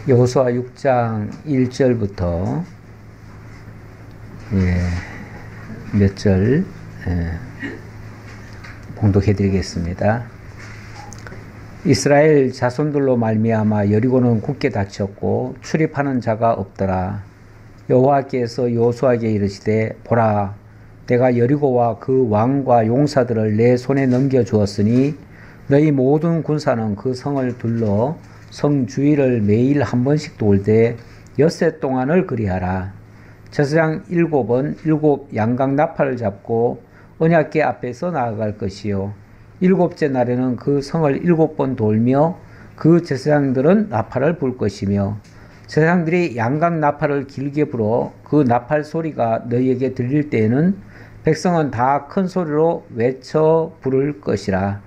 여호수아 6장 1절부터 몇 절 봉독해 드리겠습니다. 이스라엘 자손들로 말미암아 여리고는 굳게 닫혔고 출입하는 자가 없더라. 여호와께서 여호수아에게 이르시되 보라, 내가 여리고와 그 왕과 용사들을 내 손에 넘겨 주었으니 너희 모든 군사는 그 성을 둘러 성 주위를 매일 한 번씩 돌되 엿새 동안을 그리하라. 제사장 7은 7 양각 나팔을 잡고 언약궤 앞에서 나아갈 것이요 7째 날에는 그 성을 7번 돌며 그 제사장들은 나팔을 불 것이며 제사장들이 양각 나팔을 길게 불어 그 나팔 소리가 너희에게 들릴 때에는 백성은 다 큰 소리로 외쳐 부를 것이라.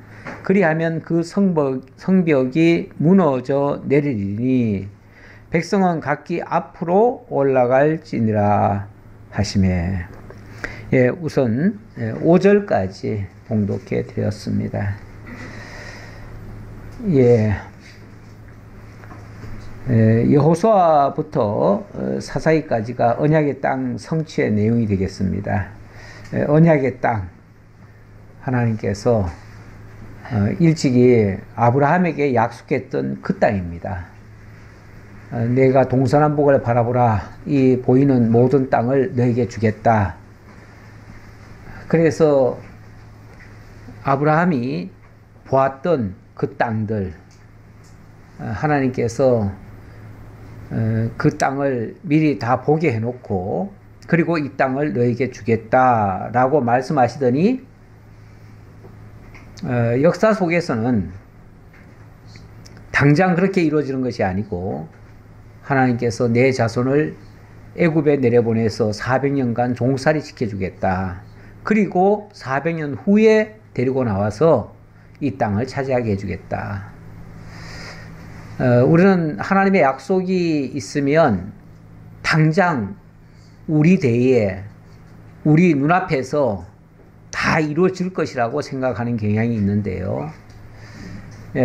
그리하면 그 성벽이 무너져 내리리니 백성은 각기 앞으로 올라갈지니라 하시매. 우선 5절까지 봉독해 드렸습니다. 여호수아부터 사사기까지가 언약의 땅 성취의 내용이 되겠습니다. 언약의 땅, 하나님께서 일찍이 아브라함에게 약속했던 그 땅입니다. 내가 동서남북을 바라보라, 이 보이는 모든 땅을 너에게 주겠다. 그래서 아브라함이 보았던 그 땅들, 하나님께서 그 땅을 미리 다 보게 해놓고 그리고 이 땅을 너에게 주겠다라고 말씀하시더니 역사 속에서는 당장 그렇게 이루어지는 것이 아니고 하나님께서 내 자손을 애굽에 내려보내서 400년간 종살이 지켜주겠다. 그리고 400년 후에 데리고 나와서 이 땅을 차지하게 해주겠다. 우리는 하나님의 약속이 있으면 당장 우리 대에 우리 눈앞에서 다 이루어질 것이라고 생각하는 경향이 있는데요.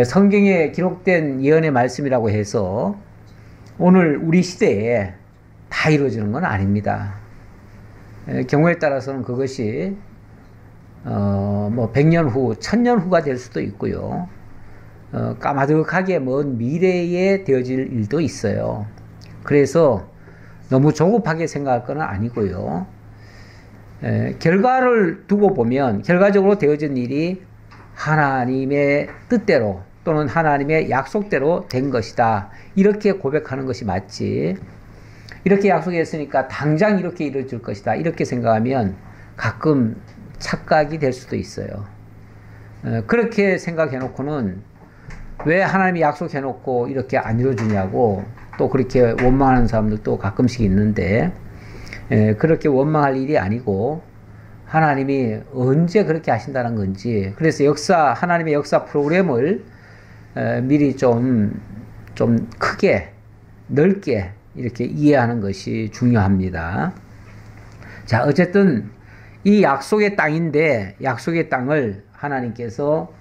성경에 기록된 예언의 말씀이라고 해서 오늘 우리 시대에 다 이루어지는 건 아닙니다. 경우에 따라서는 그것이 100년 후, 1000년 후가 될 수도 있고요. 까마득하게 먼 미래에 되어질 일도 있어요. 그래서 너무 조급하게 생각할 건 아니고요. 결과를 두고 보면 결과적으로 되어진 일이 하나님의 뜻대로 또는 하나님의 약속대로 된 것이다. 이렇게 고백하는 것이 맞지. 이렇게 약속했으니까 당장 이렇게 이루어질 것이다. 이렇게 생각하면 가끔 착각이 될 수도 있어요. 그렇게 생각해놓고는 왜 하나님이 약속해놓고 이렇게 안 이루어지냐고 또 그렇게 원망하는 사람들도 가끔씩 있는데, 그렇게 원망할 일이 아니고 하나님이 언제 그렇게 하신다는 건지, 그래서 하나님의 역사 프로그램을 미리 좀 크게 넓게 이렇게 이해하는 것이 중요합니다. 자, 어쨌든 이 약속의 땅인데 약속의 땅을 하나님께서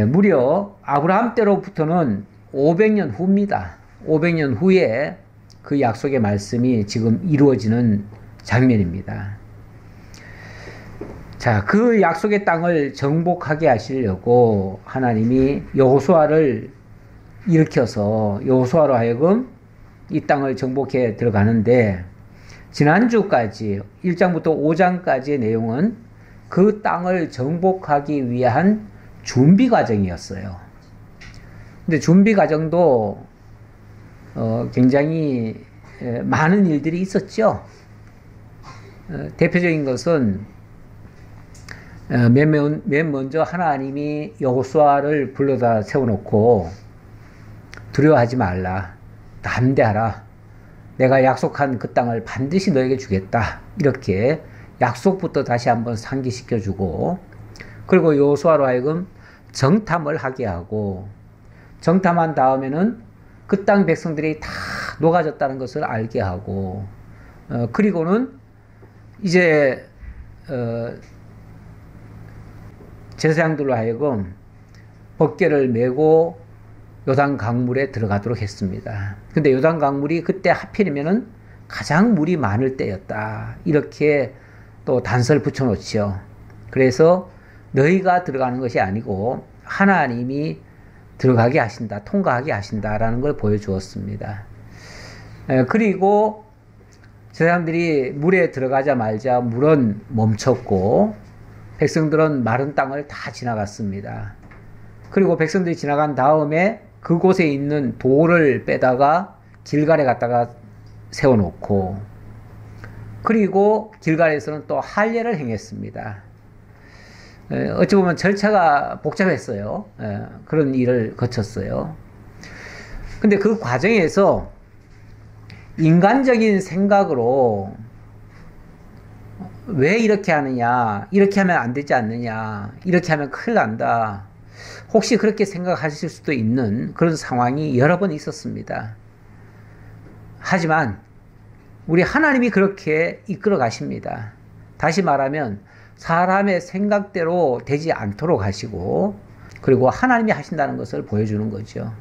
무려 아브라함 때로부터는 500년 후입니다. 500년 후에 그 약속의 말씀이 지금 이루어지는 장면입니다. 자, 그 약속의 땅을 정복하게 하시려고 하나님이 여호수아를 일으켜서 여호수아로 하여금 이 땅을 정복해 들어가는데, 지난주까지 1장부터 5장까지의 내용은 그 땅을 정복하기 위한 준비 과정이었어요. 근데 준비 과정도 굉장히 많은 일들이 있었죠. 대표적인 것은 맨 먼저 하나님이 여호수아를 불러다 세워놓고 두려워하지 말라, 담대하라, 내가 약속한 그 땅을 반드시 너에게 주겠다. 이렇게 약속부터 다시 한번 상기시켜주고, 그리고 여호수아로 하여금 정탐을 하게 하고, 정탐한 다음에는 그 땅 백성들이 다 녹아졌다는 것을 알게 하고, 그리고는 이제 제사장들로 하여금 법궤를 메고 요단 강물에 들어가도록 했습니다. 근데 요단 강물이 그때 하필이면은 가장 물이 많을 때였다. 이렇게 또 단서를 붙여놓지요. 그래서 너희가 들어가는 것이 아니고 하나님이 들어가게 하신다, 통과하게 하신다라는 걸 보여주었습니다. 그리고 저 사람들이 물에 들어가자마자 물은 멈췄고 백성들은 마른 땅을 다 지나갔습니다. 그리고 백성들이 지나간 다음에 그곳에 있는 돌을 빼다가 길갈에 갖다가 세워놓고 그리고 길갈에서는 또 할례를 행했습니다. 어찌 보면 절차가 복잡했어요. 그런 일을 거쳤어요. 근데 그 과정에서 인간적인 생각으로 왜 이렇게 하느냐, 이렇게 하면 안 되지 않느냐, 이렇게 하면 큰일 난다. 혹시 그렇게 생각하실 수도 있는 그런 상황이 여러 번 있었습니다. 하지만 우리 하나님이 그렇게 이끌어 가십니다. 다시 말하면 사람의 생각대로 되지 않도록 하시고 그리고 하나님이 하신다는 것을 보여주는 거죠.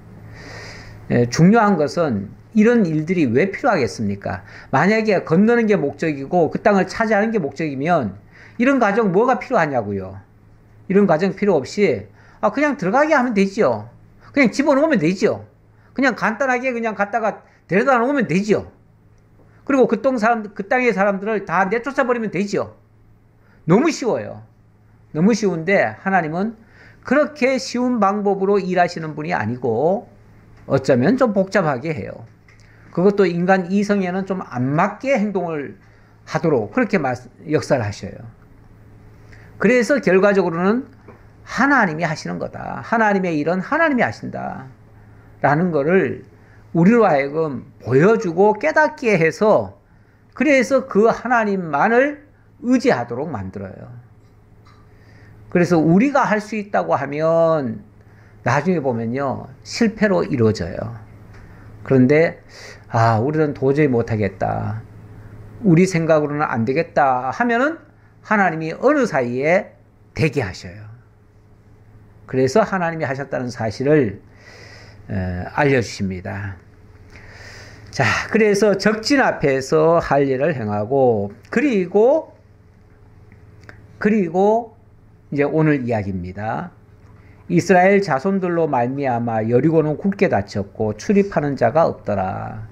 중요한 것은 이런 일들이 왜 필요하겠습니까? 만약에 건너는 게 목적이고 그 땅을 차지하는 게 목적이면 이런 과정 뭐가 필요하냐고요. 이런 과정 필요 없이 그냥 들어가게 하면 되죠. 그냥 집어넣으면 되죠. 그냥 간단하게 그냥 갖다가 데려다 놓으면 되죠. 그리고 그 땅의 사람들을 다 내쫓아 버리면 되죠. 너무 쉬워요. 너무 쉬운데 하나님은 그렇게 쉬운 방법으로 일하시는 분이 아니고 어쩌면 좀 복잡하게 해요. 그것도 인간 이성에는 좀 안 맞게 행동을 하도록 그렇게 역사를 하셔요. 그래서 결과적으로는 하나님이 하시는 거다. 하나님의 일은 하나님이 하신다. 라는 거를 우리로 하여금 보여주고 깨닫게 해서 그래서 그 하나님만을 의지하도록 만들어요. 그래서 우리가 할 수 있다고 하면 나중에 보면요 실패로 이루어져요. 그런데 우리는 도저히 못하겠다, 우리 생각으로는 안 되겠다 하면은 하나님이 어느 사이에 되게 하셔요. 그래서 하나님이 하셨다는 사실을 알려주십니다. 자, 그래서 적진 앞에서 할례를 행하고 그리고 이제 오늘 이야기입니다. 이스라엘 자손들로 말미암아 여리고는 굳게 닫혔고 출입하는 자가 없더라.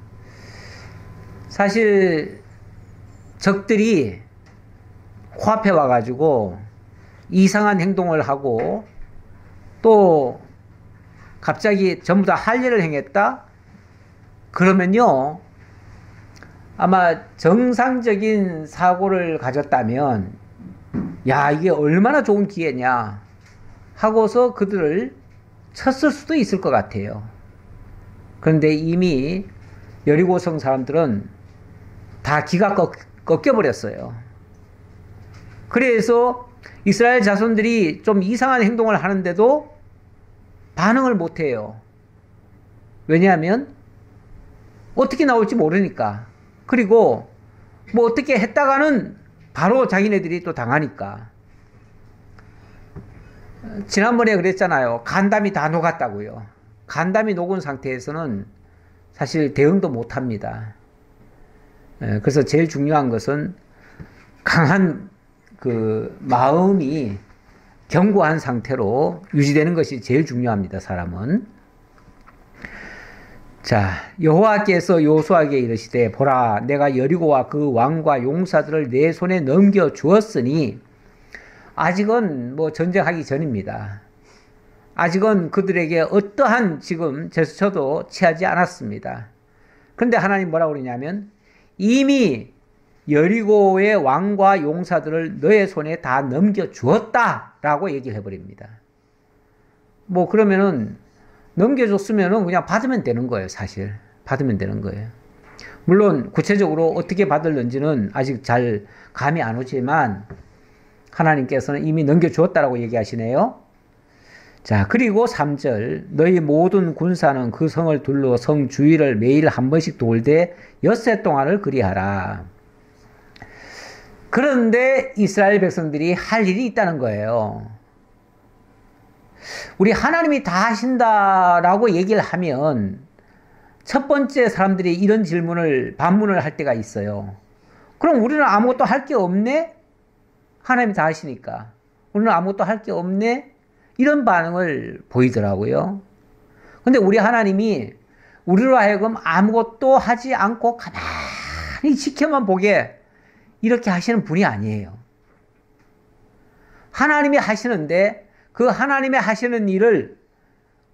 사실 적들이 코앞에 와가지고 이상한 행동을 하고 또 갑자기 전부 다 할례를 행했다? 그러면요 아마 정상적인 사고를 가졌다면 야 이게 얼마나 좋은 기회냐 하고서 그들을 쳤을 수도 있을 것 같아요. 그런데 이미 여리고성 사람들은 다 기가 꺾여버렸어요. 그래서 이스라엘 자손들이 좀 이상한 행동을 하는데도 반응을 못해요. 왜냐하면 어떻게 나올지 모르니까. 그리고 뭐 어떻게 했다가는 바로 자기네들이 또 당하니까. 지난번에 그랬잖아요. 간담이 다 녹았다고요. 간담이 녹은 상태에서는 사실 대응도 못합니다. 그래서 제일 중요한 것은 강한 그 마음이 견고한 상태로 유지되는 것이 제일 중요합니다. 사람은. 자, 여호와께서 요수아에게 이르시되 보라 내가 여리고와 그 왕과 용사들을 내 손에 넘겨 주었으니 아직은 뭐 전쟁하기 전입니다. 아직은 그들에게 어떠한 지금 제스처도 취하지 않았습니다. 그런데 하나님 뭐라고 그러냐면 이미 여리고의 왕과 용사들을 너의 손에 다 넘겨 주었다라고 얘기를 해버립니다. 뭐 그러면은 넘겨줬으면은 그냥 받으면 되는 거예요. 사실 받으면 되는 거예요. 물론 구체적으로 어떻게 받을는지는 아직 잘 감이 안 오지만 하나님께서는 이미 넘겨주었다라고 얘기하시네요. 자, 그리고 3절 너희 모든 군사는 그 성을 둘러 성 주위를 매일 한 번씩 돌되 엿새 동안을 그리하라. 그런데 이스라엘 백성들이 할 일이 있다는 거예요. 우리 하나님이 다 하신다라고 얘기를 하면 첫 번째 사람들이 이런 반문을 할 때가 있어요. 그럼 우리는 아무것도 할 게 없네? 하나님이 다 하시니까. 우리는 아무것도 할 게 없네? 이런 반응을 보이더라고요. 근데 우리 하나님이 우리로 하여금 아무것도 하지 않고 가만히 지켜만 보게 이렇게 하시는 분이 아니에요. 하나님이 하시는데 그 하나님의 하시는 일을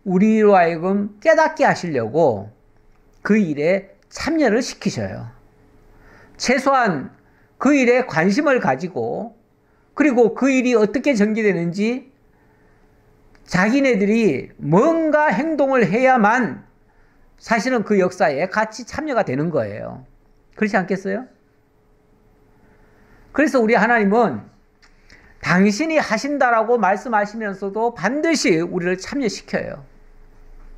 우리로 하여금 깨닫게 하시려고 그 일에 참여를 시키셔요. 최소한 그 일에 관심을 가지고 그리고 그 일이 어떻게 전개되는지 자기네들이 뭔가 행동을 해야만 사실은 그 역사에 같이 참여가 되는 거예요. 그렇지 않겠어요? 그래서 우리 하나님은 당신이 하신다라고 말씀하시면서도 반드시 우리를 참여시켜요.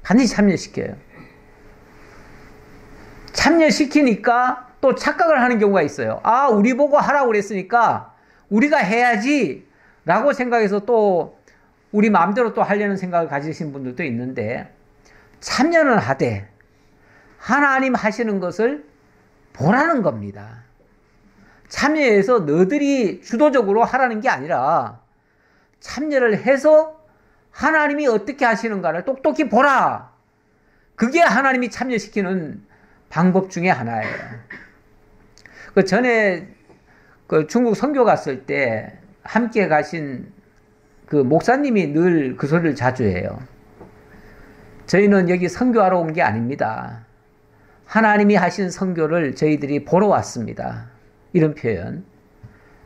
반드시 참여시켜요. 참여시키니까 또 착각을 하는 경우가 있어요. 아, 우리 보고 하라고 그랬으니까 우리가 해야지 라고 생각해서 또 우리 마음대로 또 하려는 생각을 가지신 분들도 있는데 참여는 하되 하나님 하시는 것을 보라는 겁니다. 참여해서 너희들이 주도적으로 하라는 게 아니라 참여를 해서 하나님이 어떻게 하시는가를 똑똑히 보라. 그게 하나님이 참여시키는 방법 중에 하나예요. 그 전에 그 중국 선교 갔을 때 함께 가신 그 목사님이 늘 그 소리를 자주 해요. 저희는 여기 선교하러 온 게 아닙니다. 하나님이 하신 선교를 저희들이 보러 왔습니다. 이런 표현.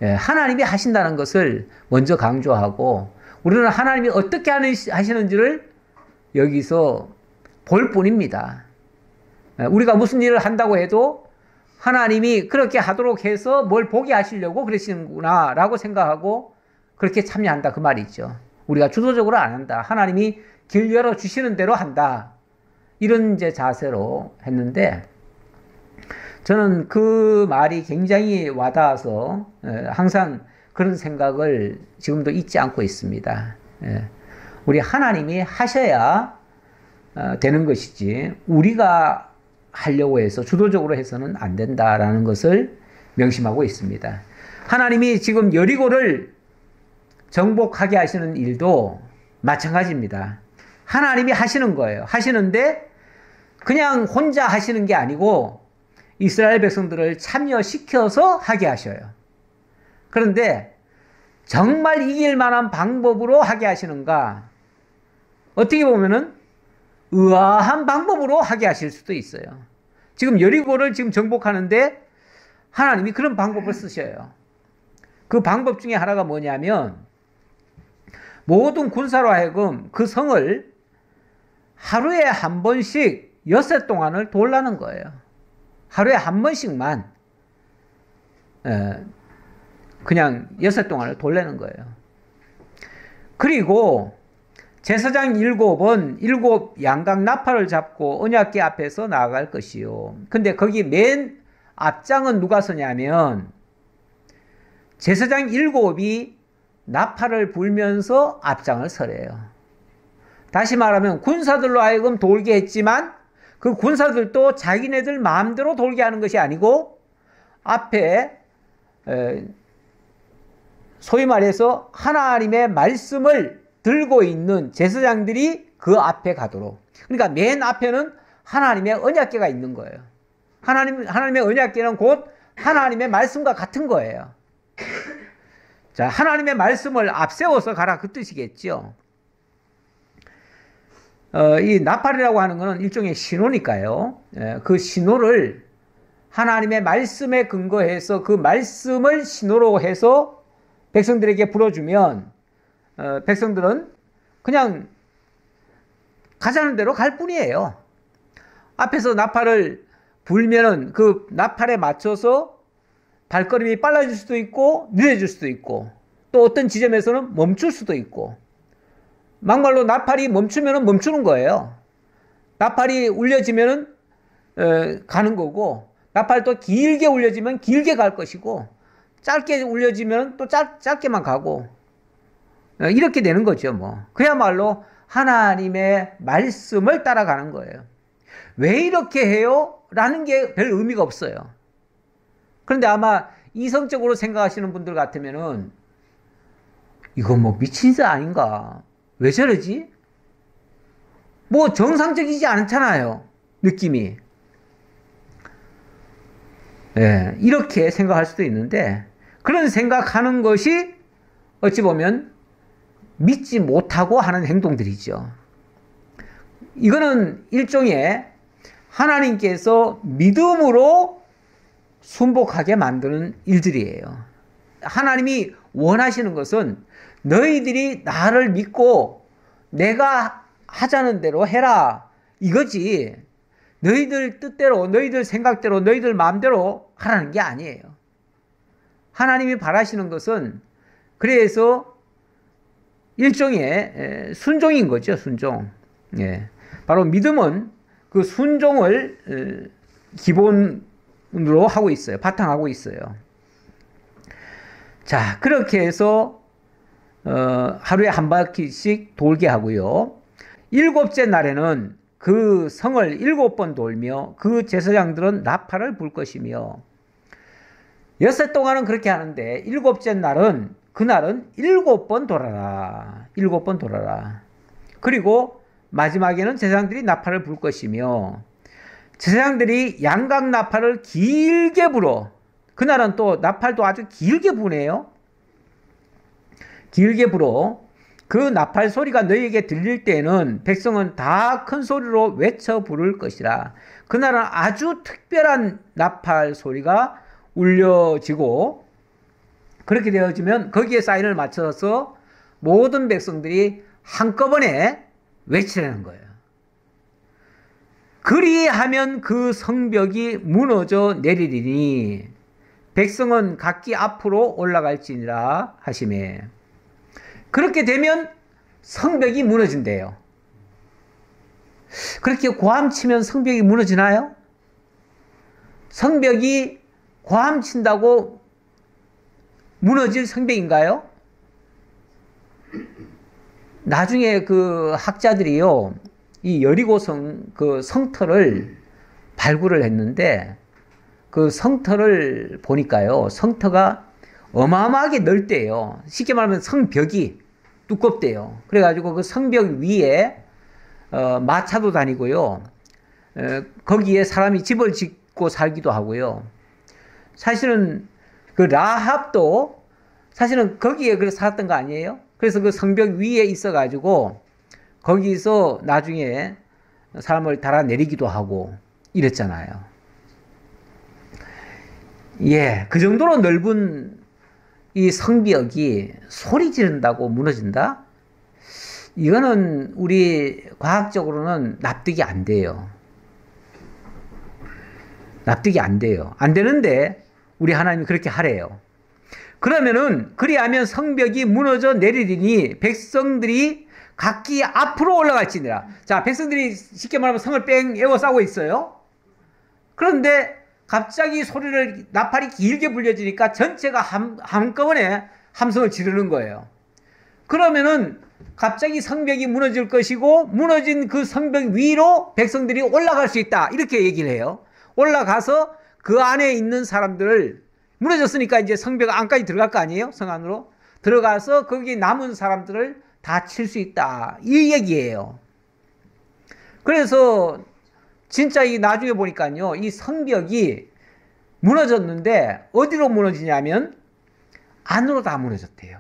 예, 하나님이 하신다는 것을 먼저 강조하고 우리는 하나님이 어떻게 하시는지를 여기서 볼 뿐입니다. 예, 우리가 무슨 일을 한다고 해도 하나님이 그렇게 하도록 해서 뭘 보게 하시려고 그러시는구나 라고 생각하고 그렇게 참여한다 그 말이죠. 우리가 주도적으로 안 한다. 하나님이 길 열어주시는 대로 한다. 이런 이제 자세로 했는데 저는 그 말이 굉장히 와닿아서 항상 그런 생각을 지금도 잊지 않고 있습니다. 우리 하나님이 하셔야 되는 것이지 우리가 하려고 해서 주도적으로 해서는 안 된다라는 것을 명심하고 있습니다. 하나님이 지금 여리고를 정복하게 하시는 일도 마찬가지입니다. 하나님이 하시는 거예요. 하시는데 그냥 혼자 하시는 게 아니고 이스라엘 백성들을 참여시켜서 하게 하셔요. 그런데 정말 이길 만한 방법으로 하게 하시는가? 어떻게 보면은 의아한 방법으로 하게 하실 수도 있어요. 지금 여리고를 지금 정복하는데 하나님이 그런 방법을 쓰셔요. 그 방법 중에 하나가 뭐냐면 모든 군사로 하여금 그 성을 하루에 한 번씩 엿새 동안을 돌라는 거예요. 하루에 한 번씩만 그냥 엿새 동안을 돌리는 거예요. 그리고 제사장 7은 7 양각 나팔을 잡고 언약궤 앞에서 나아갈 것이요. 근데 거기 맨 앞장은 누가 서냐면 제사장 7이 나팔을 불면서 앞장을 서래요. 다시 말하면 군사들로 하여금 돌게 했지만 그 군사들도 자기네들 마음대로 돌게 하는 것이 아니고 앞에 소위 말해서 하나님의 말씀을 들고 있는 제사장들이 그 앞에 가도록. 그러니까 맨 앞에는 하나님의 언약궤가 있는 거예요. 하나님의 언약궤는 곧 하나님의 말씀과 같은 거예요. 자, 하나님의 말씀을 앞세워서 가라 그 뜻이겠죠. 이 나팔이라고 하는 것은 일종의 신호니까요. 그 신호를 하나님의 말씀에 근거해서 그 말씀을 신호로 해서 백성들에게 불어주면 백성들은 그냥 가자는 대로 갈 뿐이에요. 앞에서 나팔을 불면은 그 나팔에 맞춰서 발걸음이 빨라질 수도 있고 느려질 수도 있고 또 어떤 지점에서는 멈출 수도 있고 막말로 나팔이 멈추면 멈추는 거예요. 나팔이 울려지면 가는 거고 나팔 또 길게 울려지면 길게 갈 것이고 짧게 울려지면 또 짧게만 가고 이렇게 되는 거죠, 뭐. 그야말로 하나님의 말씀을 따라가는 거예요. 왜 이렇게 해요? 라는 게 별 의미가 없어요. 그런데 아마 이성적으로 생각하시는 분들 같으면은 이거 뭐 미친 새 아닌가? 왜 저러지? 뭐 정상적이지 않잖아요. 느낌이. 예, 이렇게 생각할 수도 있는데 그런 생각하는 것이 어찌 보면 믿지 못하고 하는 행동들이죠. 이거는 일종의 하나님께서 믿음으로 순복하게 만드는 일들이에요. 하나님이 원하시는 것은 너희들이 나를 믿고 내가 하자는 대로 해라 이거지, 너희들 뜻대로 너희들 생각대로 너희들 마음대로 하라는 게 아니에요. 하나님이 바라시는 것은 그래서 일종의 순종인 거죠. 순종. 예. 바로 믿음은 그 순종을 기본으로 하고 있어요. 바탕하고 있어요. 자, 그렇게 해서 하루에 한 바퀴씩 돌게 하고요. 일곱째 날에는 그 성을 7번 돌며 그 제사장들은 나팔을 불 것이며, 엿새 동안은 그렇게 하는데 일곱째 날은 그날은 7번 돌아라. 7번 돌아라. 그리고 마지막에는 제사장들이 나팔을 불 것이며, 제사장들이 양각 나팔을 길게 불어. 그날은 또 나팔도 아주 길게 부네요. 길게 불어. 그 나팔 소리가 너희에게 들릴 때에는 백성은 다 큰 소리로 외쳐 부를 것이라. 그날은 아주 특별한 나팔 소리가 울려지고, 그렇게 되어지면 거기에 사인을 맞춰서 모든 백성들이 한꺼번에 외치라는 거예요. 그리하면 그 성벽이 무너져 내리리니 백성은 각기 앞으로 올라갈지니라 하시매. 그렇게 되면 성벽이 무너진대요. 그렇게 고함치면 성벽이 무너지나요? 성벽이 고함친다고 무너질 성벽인가요? 나중에 그 학자들이요, 이 여리고성 그 성터를 발굴을 했는데, 그 성터를 보니까요, 성터가 어마어마하게 넓대요. 쉽게 말하면 성벽이 두껍대요. 그래가지고 그 성벽 위에 마차도 다니고요, 거기에 사람이 집을 짓고 살기도 하고요. 사실은 그 라합도 사실은 거기에 그래서 살았던 거 아니에요? 그래서 그 성벽 위에 있어가지고 거기서 나중에 사람을 달아내리기도 하고 이랬잖아요. 예, 그 정도로 넓은 이 성벽이 소리 지른다고 무너진다? 이거는 우리 과학적으로는 납득이 안 돼요. 납득이 안 돼요. 안 되는데 우리 하나님이 그렇게 하래요. 그러면은 그리하면 성벽이 무너져 내리리니 백성들이 각기 앞으로 올라갈지니라. 자, 백성들이 쉽게 말하면 성을 뺑 에워싸고 있어요. 그런데 갑자기 소리를 나팔이 길게 불려지니까 전체가 한꺼번에 함성을 지르는 거예요. 그러면은 갑자기 성벽이 무너질 것이고 무너진 그 성벽 위로 백성들이 올라갈 수 있다. 이렇게 얘기를 해요. 올라가서 그 안에 있는 사람들을, 무너졌으니까 이제 성벽 안까지 들어갈 거 아니에요? 성 안으로. 들어가서 거기 남은 사람들을 다 칠 수 있다. 이 얘기예요. 그래서 진짜 이 나중에 보니까요, 이 성벽이 무너졌는데 어디로 무너지냐면 안으로 다 무너졌대요.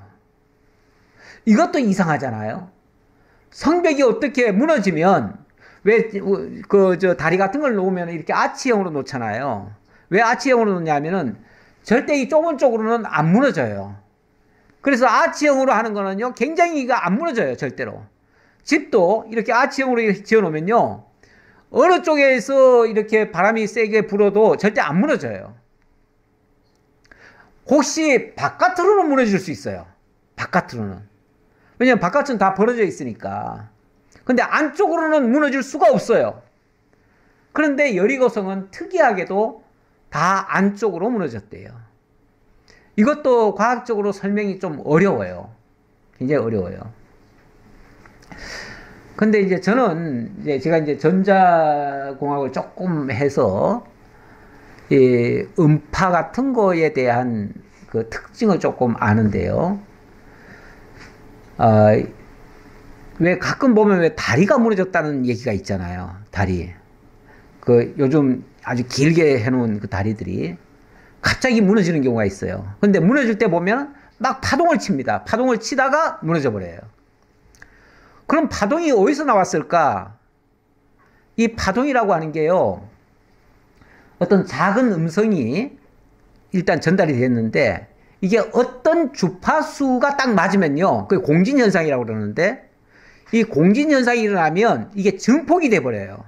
이것도 이상하잖아요. 성벽이 어떻게 무너지면 왜 다리 같은 걸 놓으면 이렇게 아치형으로 놓잖아요. 왜 아치형으로 놓냐면은 절대 이 좁은 쪽으로는 안 무너져요. 그래서 아치형으로 하는 거는요, 굉장히 이거 안 무너져요, 절대로. 집도 이렇게 아치형으로 이렇게 지어 놓으면요, 어느 쪽에서 이렇게 바람이 세게 불어도 절대 안 무너져요. 혹시 바깥으로는 무너질 수 있어요. 바깥으로는. 왜냐면 바깥은 다 벌어져 있으니까. 근데 안쪽으로는 무너질 수가 없어요. 그런데 여리고성은 특이하게도 다 안쪽으로 무너졌대요. 이것도 과학적으로 설명이 좀 어려워요. 굉장히 어려워요. 근데 이제 저는 이제 제가 이제 전자공학을 조금 해서 이 음파 같은 거에 대한 그 특징을 조금 아는데요. 왜 가끔 보면 왜 다리가 무너졌다는 얘기가 있잖아요. 다리. 그 요즘 아주 길게 해놓은 그 다리들이 갑자기 무너지는 경우가 있어요. 근데 무너질 때 보면 막 파동을 칩니다. 파동을 치다가 무너져 버려요. 그럼 파동이 어디서 나왔을까? 이 파동이라고 하는 게요, 어떤 작은 음성이 일단 전달이 됐는데, 이게 어떤 주파수가 딱 맞으면요, 그게 공진현상이라고 그러는데, 이 공진현상이 일어나면 이게 증폭이 돼버려요.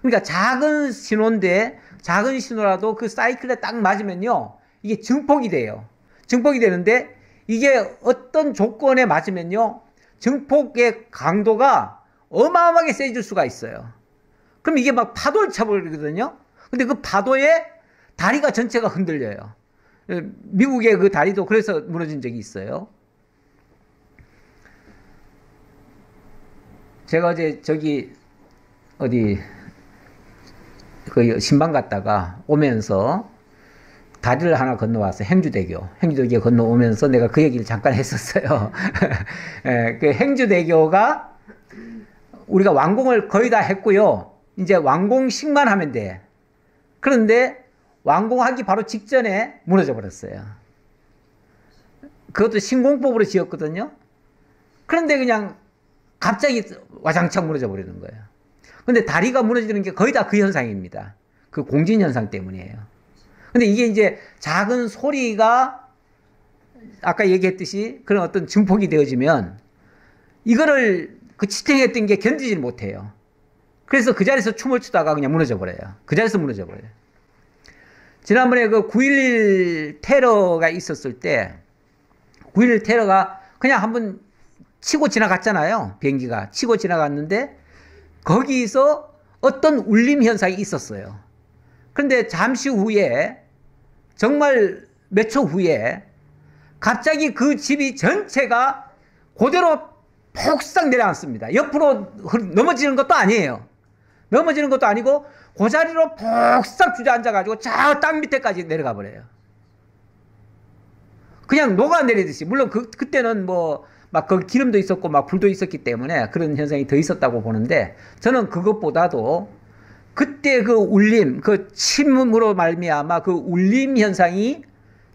그러니까 작은 신호인데, 작은 신호라도 그 사이클에 딱 맞으면요, 이게 증폭이 돼요. 증폭이 되는데, 이게 어떤 조건에 맞으면요, 증폭의 강도가 어마어마하게 세질 수가 있어요. 그럼 이게 막 파도를 쳐버리거든요. 근데 그 파도에 다리가 전체가 흔들려요. 미국의 그 다리도 그래서 무너진 적이 있어요. 제가 어제 저기 어디 그 신방 갔다가 오면서 다리를 하나 건너왔어요. 행주대교 건너오면서 내가 그 얘기를 잠깐 했었어요. 예, 그 행주대교가 우리가 완공을 거의 다 했고요. 이제 완공식만 하면 돼. 그런데 완공하기 바로 직전에 무너져 버렸어요. 그것도 신공법으로 지었거든요. 그런데 그냥 갑자기 와장창 무너져 버리는 거예요. 근데 다리가 무너지는 게 거의 다 그 현상입니다. 그 공진현상 때문이에요. 근데 이게 이제 작은 소리가 아까 얘기했듯이 그런 어떤 증폭이 되어지면 이거를 그 지탱했던 게 견디질 못해요. 그래서 그 자리에서 춤을 추다가 그냥 무너져 버려요. 그 자리에서 무너져 버려요. 지난번에 그 9.11 테러가 있었을 때 9.11 테러가 그냥 한번 치고 지나갔잖아요. 비행기가 치고 지나갔는데 거기서 어떤 울림 현상이 있었어요. 그런데 잠시 후에 정말 몇 초 후에 갑자기 그 집이 전체가 그대로 폭삭 내려앉습니다. 옆으로 넘어지는 것도 아니에요. 넘어지는 것도 아니고 그 자리로 폭삭 주저앉아가지고 저 땅 밑에까지 내려가 버려요. 그냥 녹아내리듯이. 물론 그때는 뭐 막 거기 기름도 있었고 막 불도 있었기 때문에 그런 현상이 더 있었다고 보는데, 저는 그것보다도 그때 그 울림, 그 침으로 말미암아 그 울림 현상이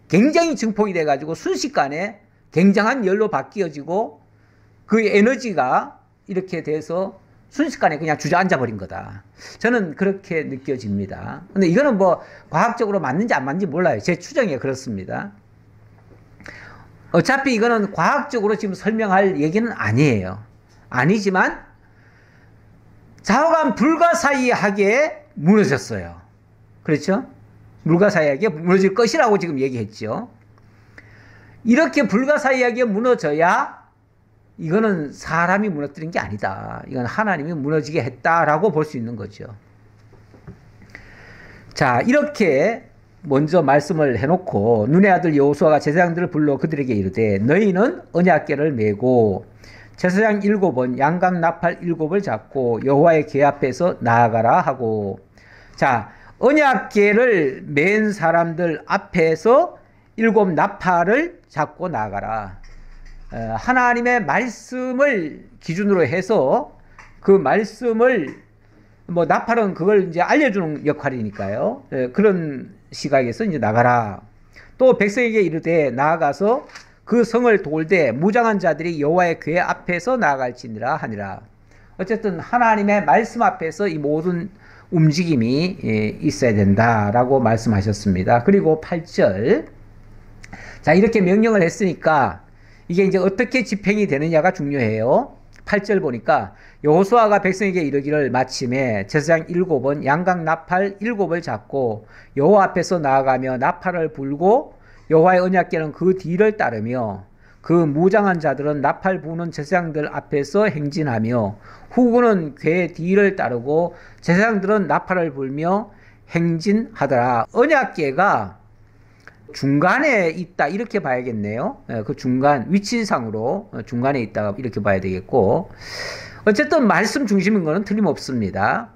굉장히 증폭이 돼가지고 순식간에 굉장한 열로 바뀌어지고 그 에너지가 이렇게 돼서 순식간에 그냥 주저앉아 버린 거다. 저는 그렇게 느껴집니다. 근데 이거는 뭐 과학적으로 맞는지 안 맞는지 몰라요. 제 추정에 그렇습니다. 어차피 이거는 과학적으로 지금 설명할 얘기는 아니에요. 아니지만 좌우간 불가사의하게 무너졌어요. 그렇죠? 불가사의하게 무너질 것이라고 지금 얘기했죠. 이렇게 불가사의하게 무너져야 이거는 사람이 무너뜨린 게 아니다. 이건 하나님이 무너지게 했다라고 볼 수 있는 거죠. 자, 이렇게 먼저 말씀을 해놓고 눈의 아들 여호수아가 제사장들을 불러 그들에게 이르되 너희는 언약궤를 메고 제사장 7은 양각 나팔 7을 잡고 여호와의 궤 앞에서 나아가라 하고, 자, 언약궤를 맨 사람들 앞에서 7 나팔을 잡고 나아가라. 하나님의 말씀을 기준으로 해서 그 말씀을 뭐 나팔은 그걸 이제 알려주는 역할이니까요. 그런 시각에서 이제 나가라. 또 백성에게 이르되 나아가서 그 성을 돌되 무장한 자들이 여호와의 궤 앞에서 나아갈지니라 하니라. 어쨌든 하나님의 말씀 앞에서 이 모든 움직임이 있어야 된다라고 말씀하셨습니다. 그리고 8절. 자, 이렇게 명령을 했으니까 이게 이제 어떻게 집행이 되느냐가 중요해요. 8절 보니까 여호수아가 백성에게 이르기를 마침에 제사장 7은 양각 나팔 7을 잡고 여호와 앞에서 나아가며 나팔을 불고 여호와의 언약궤는 그 뒤를 따르며 그 무장한 자들은 나팔 부는 제사장들 앞에서 행진하며 후군은 궤 뒤를 따르고 제사장들은 나팔을 불며 행진하더라. 언약궤가 중간에 있다 이렇게 봐야겠네요. 그 중간 위치상으로 중간에 있다 이렇게 봐야 되겠고, 어쨌든 말씀 중심인 것은 틀림없습니다.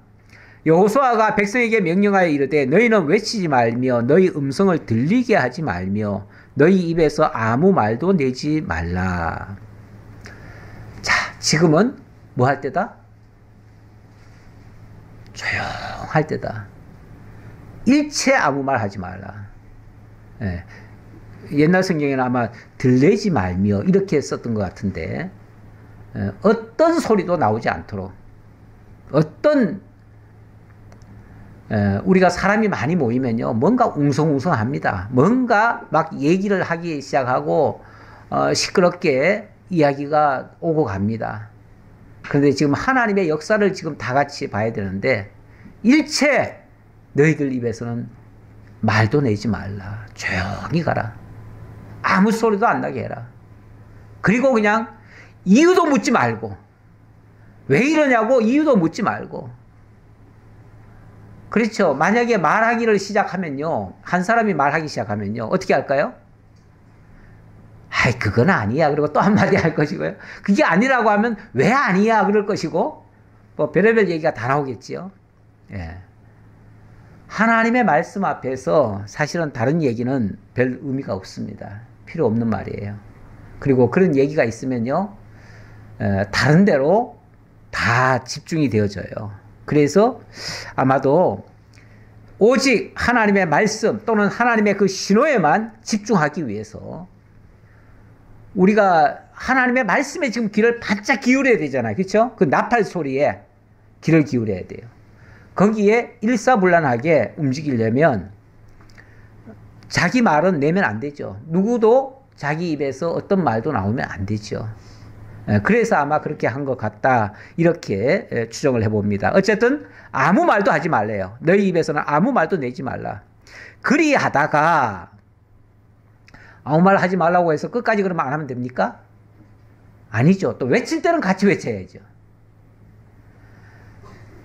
여호수아가 백성에게 명령하여 이르되 너희는 외치지 말며 너희 음성을 들리게 하지 말며 너희 입에서 아무 말도 내지 말라. 자, 지금은 뭐 할 때다? 조용할 때다. 일체 아무 말 하지 말라. 예. 옛날 성경에는 아마 들리지 말며 이렇게 썼던 것 같은데, 어떤 소리도 나오지 않도록, 어떤 우리가 사람이 많이 모이면요, 뭔가 웅성웅성합니다. 뭔가 막 얘기를 하기 시작하고 시끄럽게 이야기가 오고 갑니다. 그런데 지금 하나님의 역사를 지금 다 같이 봐야 되는데, 일체 너희들 입에서는 말도 내지 말라. 조용히 가라. 아무 소리도 안 나게 해라. 그리고 그냥 이유도 묻지 말고, 왜 이러냐고 이유도 묻지 말고. 그렇죠. 만약에 말하기를 시작하면요, 한 사람이 말하기 시작하면요, 어떻게 할까요? 아이, 그건 아니야. 그리고 또 한마디 할 것이고요. 그게 아니라고 하면 왜 아니야? 그럴 것이고, 뭐 별의별 얘기가 다 나오겠지요. 예. 하나님의 말씀 앞에서 사실은 다른 얘기는 별 의미가 없습니다. 필요 없는 말이에요. 그리고 그런 얘기가 있으면요, 다른 데로 다 집중이 되어져요. 그래서 아마도 오직 하나님의 말씀 또는 하나님의 그 신호에만 집중하기 위해서 우리가 하나님의 말씀에 지금 귀를 바짝 기울여야 되잖아요. 그렇죠? 그 나팔 소리에 귀를 기울여야 돼요. 거기에 일사불란하게 움직이려면 자기 말은 내면 안 되죠. 누구도 자기 입에서 어떤 말도 나오면 안 되죠. 그래서 아마 그렇게 한 것 같다, 이렇게 추정을 해봅니다. 어쨌든 아무 말도 하지 말래요. 너희 입에서는 아무 말도 내지 말라. 그리하다가 아무 말 하지 말라고 해서 끝까지 그러면 안 하면 됩니까? 아니죠. 또 외칠 때는 같이 외쳐야죠.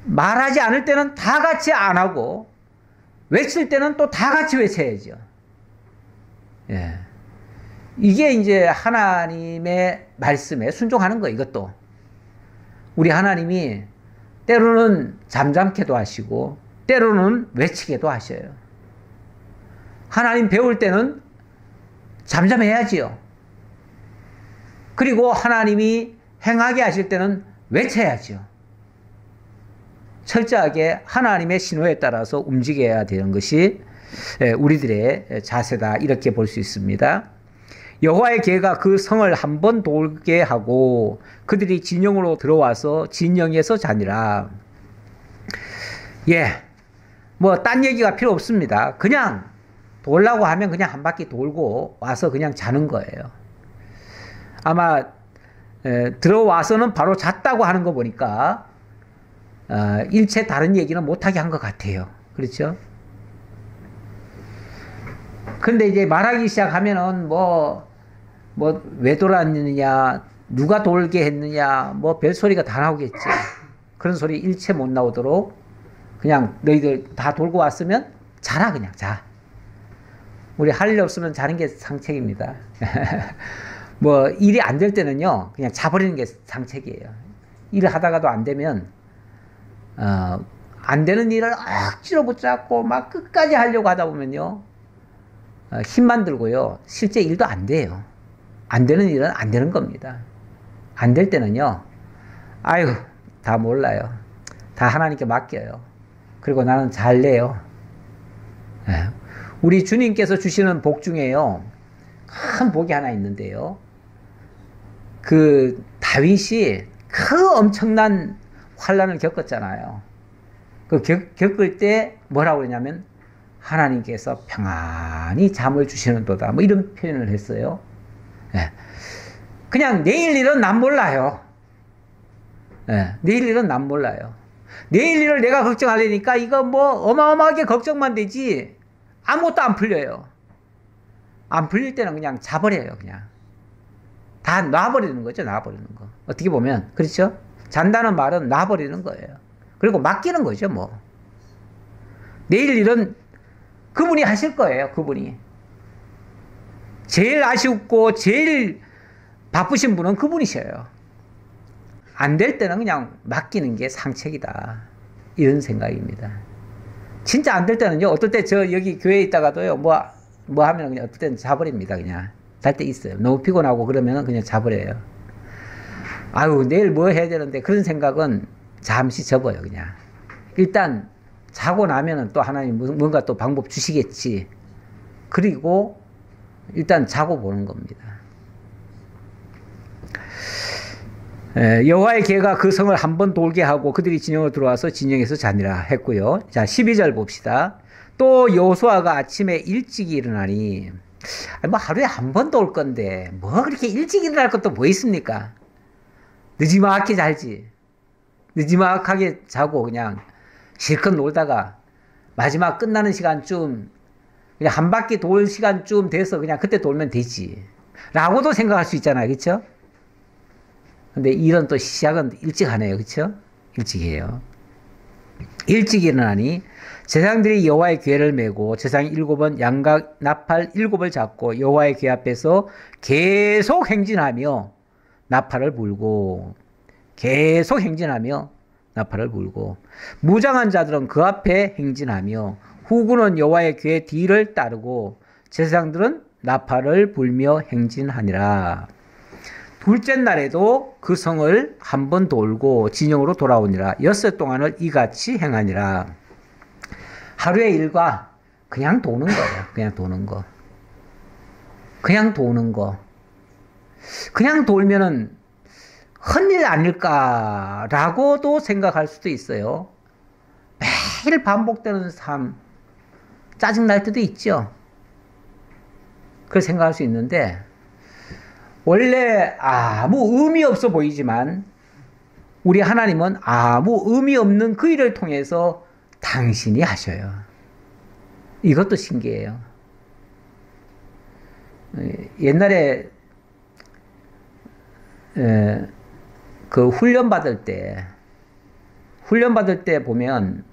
말하지 않을 때는 다 같이 안 하고, 외칠 때는 또 다 같이 외쳐야죠. 예. 이게 이제 하나님의 말씀에 순종하는 거예요, 이것도. 우리 하나님이 때로는 잠잠케도 하시고, 때로는 외치게도 하셔요. 하나님 배울 때는 잠잠해야지요. 그리고 하나님이 행하게 하실 때는 외쳐야지요. 철저하게 하나님의 신호에 따라서 움직여야 되는 것이 우리들의 자세다, 이렇게 볼 수 있습니다. 여호와의 개가 그 성을 한번 돌게 하고 그들이 진영으로 들어와서 진영에서 자니라. 예, 뭐 딴 얘기가 필요 없습니다. 그냥 돌라고 하면 그냥 한 바퀴 돌고 와서 그냥 자는 거예요. 아마 들어와서는 바로 잤다고 하는 거 보니까 일체 다른 얘기는 못하게 한 것 같아요. 그렇죠? 근데 이제 말하기 시작하면은 왜 돌았느냐, 누가 돌게 했느냐, 뭐 별소리가 다 나오겠죠. 그런 소리 일체 못 나오도록 그냥 너희들 다 돌고 왔으면 자라, 그냥 자. 우리 할 일 없으면 자는 게 상책입니다. 뭐 일이 안 될 때는요, 그냥 자버리는 게 상책이에요. 일을 하다가도 안 되면 안 되는 일을 억지로 붙잡고 막 끝까지 하려고 하다 보면요, 힘만 들고요, 실제 일도 안 돼요. 안 되는 일은 안 되는 겁니다. 안 될 때는요, 아유, 다 몰라요. 다 하나님께 맡겨요. 그리고 나는 잘래요. 우리 주님께서 주시는 복 중에요, 큰 복이 하나 있는데요. 그 다윗이 그 엄청난 환난을 겪었잖아요. 그 겪을 때 뭐라고 그러냐면 하나님께서 평안히 잠을 주시는도다, 뭐 이런 표현을 했어요. 예. 그냥 내일 일은 난 몰라요. 예. 내일 일은 난 몰라요. 내일 일을 내가 걱정하려니까 이거 뭐 어마어마하게 걱정만 되지 아무것도 안 풀려요. 안 풀릴 때는 그냥 자버려요. 그냥 다 놔버리는 거죠. 놔버리는 거. 어떻게 보면 그렇죠? 잔다는 말은 놔버리는 거예요. 그리고 맡기는 거죠. 뭐 내일 일은 그분이 하실 거예요. 그분이. 제일 아쉽고 제일 바쁘신 분은 그분이셔요. 안 될 때는 그냥 맡기는 게 상책이다. 이런 생각입니다. 진짜 안 될 때는요, 어떨 때 저 여기 교회에 있다가도요, 뭐 하면 그냥 어떨 때는 자버립니다, 그냥. 잘 때 있어요. 너무 피곤하고 그러면 그냥 자버려요. 아유, 내일 뭐 해야 되는데, 그런 생각은 잠시 접어요, 그냥. 일단, 자고 나면은 또 하나님 뭔가 또 방법 주시겠지. 그리고, 일단 자고 보는 겁니다. 여호와의 개가 그 성을 한 번 돌게 하고 그들이 진영으로 들어와서 진영에서 자니라 했고요. 자, 12절 봅시다. 또 여호수아가 아침에 일찍 일어나니, 뭐 하루에 한 번 돌 건데 뭐 그렇게 일찍 일어날 것도 뭐 있습니까? 늦지막하게 잘지. 늦지막하게 자고 그냥 실컷 놀다가 마지막 끝나는 시간쯤 그냥 한 바퀴 돌 시간쯤 돼서 그냥 그때 돌면 되지 라고도 생각할 수 있잖아요. 그렇죠? 근데 일은 또 시작은 일찍 하네요. 그렇죠? 일찍 해요. 일찍 일어나니 제사장들이 여호와의 궤를 메고 제사장 7은 양각 나팔 7을 잡고 여호와의 궤 앞에서 계속 행진하며 나팔을 불고 나팔을 불고 무장한 자들은 그 앞에 행진하며 후군은 여호와의 궤 뒤를 따르고 제사장들은 나팔을 불며 행진하니라. 둘째 날에도 그 성을 한 번 돌고 진영으로 돌아오니라. 6일 동안을 이같이 행하니라. 하루의 일과 그냥 도는 거예요. 그냥 도는 거. 그냥 도는 거. 그냥 돌면은 헛일 아닐까라고도 생각할 수도 있어요. 매일 반복되는 삶, 짜증날 때도 있죠. 그걸 생각할 수 있는데, 원래 아무 의미 없어 보이지만 우리 하나님은 아무 의미 없는 그 일을 통해서 당신이 하셔요. 이것도 신기해요. 옛날에 그 훈련 받을 때 보면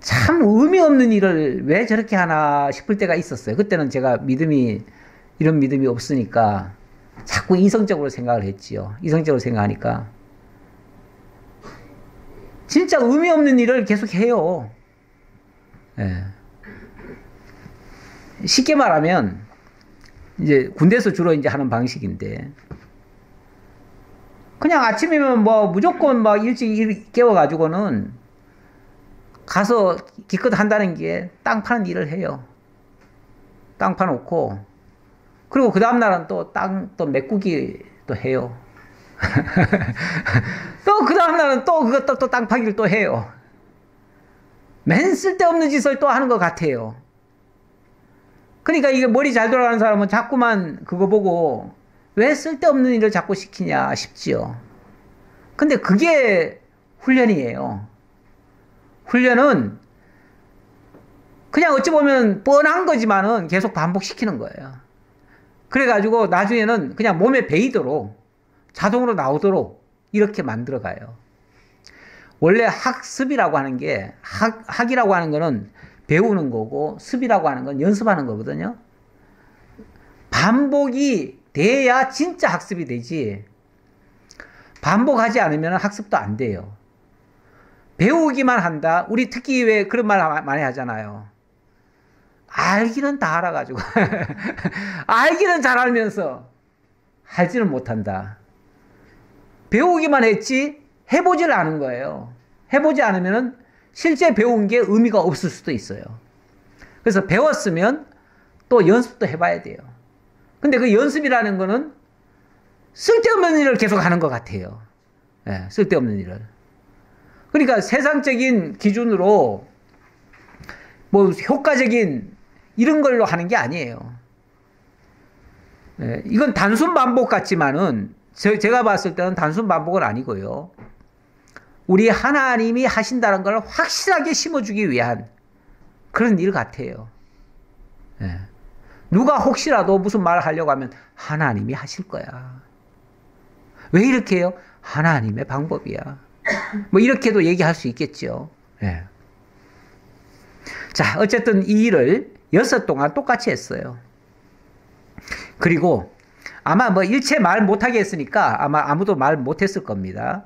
참 의미 없는 일을 왜 저렇게 하나 싶을 때가 있었어요. 그때는 제가 이런 믿음이 없으니까 자꾸 이성적으로 생각을 했지요. 이성적으로 생각하니까 진짜 의미 없는 일을 계속 해요. 예. 쉽게 말하면 이제 군대에서 주로 이제 하는 방식인데, 그냥 아침이면 뭐 무조건 막 일찍 깨워가지고는 가서 기껏 한다는 게 땅 파는 일을 해요. 땅 파놓고, 그리고 그 다음날은 또 또 메꾸기 또 해요. 또 그 다음날은 또 그것도 또 땅 파기를 또 해요. 맨 쓸데없는 짓을 또 하는 것 같아요. 그러니까 이게 머리 잘 돌아가는 사람은 자꾸만 그거 보고 왜 쓸데없는 일을 자꾸 시키냐 싶지요. 근데 그게 훈련이에요. 훈련은 그냥 어찌 보면 뻔한 거지만은 계속 반복시키는 거예요. 그래가지고 나중에는 그냥 몸에 배이도록 자동으로 나오도록 이렇게 만들어 가요. 원래 학습이라고 하는 게, 학이라고 하는 거는 배우는 거고, 습이라고 하는 건 연습하는 거거든요. 반복이 돼야 진짜 학습이 되지, 반복하지 않으면 학습도 안 돼요. 배우기만 한다. 우리 특히 왜 그런 말 많이 하잖아요. 알기는 다 알아가지고 알기는 잘 알면서 하지는 못한다. 배우기만 했지 해보질 않은 거예요. 해보지 않으면 실제 배운 게 의미가 없을 수도 있어요. 그래서 배웠으면 또 연습도 해봐야 돼요. 근데 그 연습이라는 거는 쓸데없는 일을 계속 하는 것 같아요. 네, 쓸데없는 일을. 그러니까 세상적인 기준으로 뭐 효과적인 이런 걸로 하는 게 아니에요. 네, 이건 단순 반복 같지만은 제가 봤을 때는 단순 반복은 아니고요. 우리 하나님이 하신다는 걸 확실하게 심어주기 위한 그런 일 같아요. 네. 누가 혹시라도 무슨 말을 하려고 하면 하나님이 하실 거야. 왜 이렇게 해요? 하나님의 방법이야. 뭐 이렇게도 얘기할 수 있겠죠. 네. 자, 어쨌든 이 일을 6일 동안 똑같이 했어요. 그리고 아마 뭐 일체 말 못하게 했으니까 아마 아무도 말 못했을 겁니다.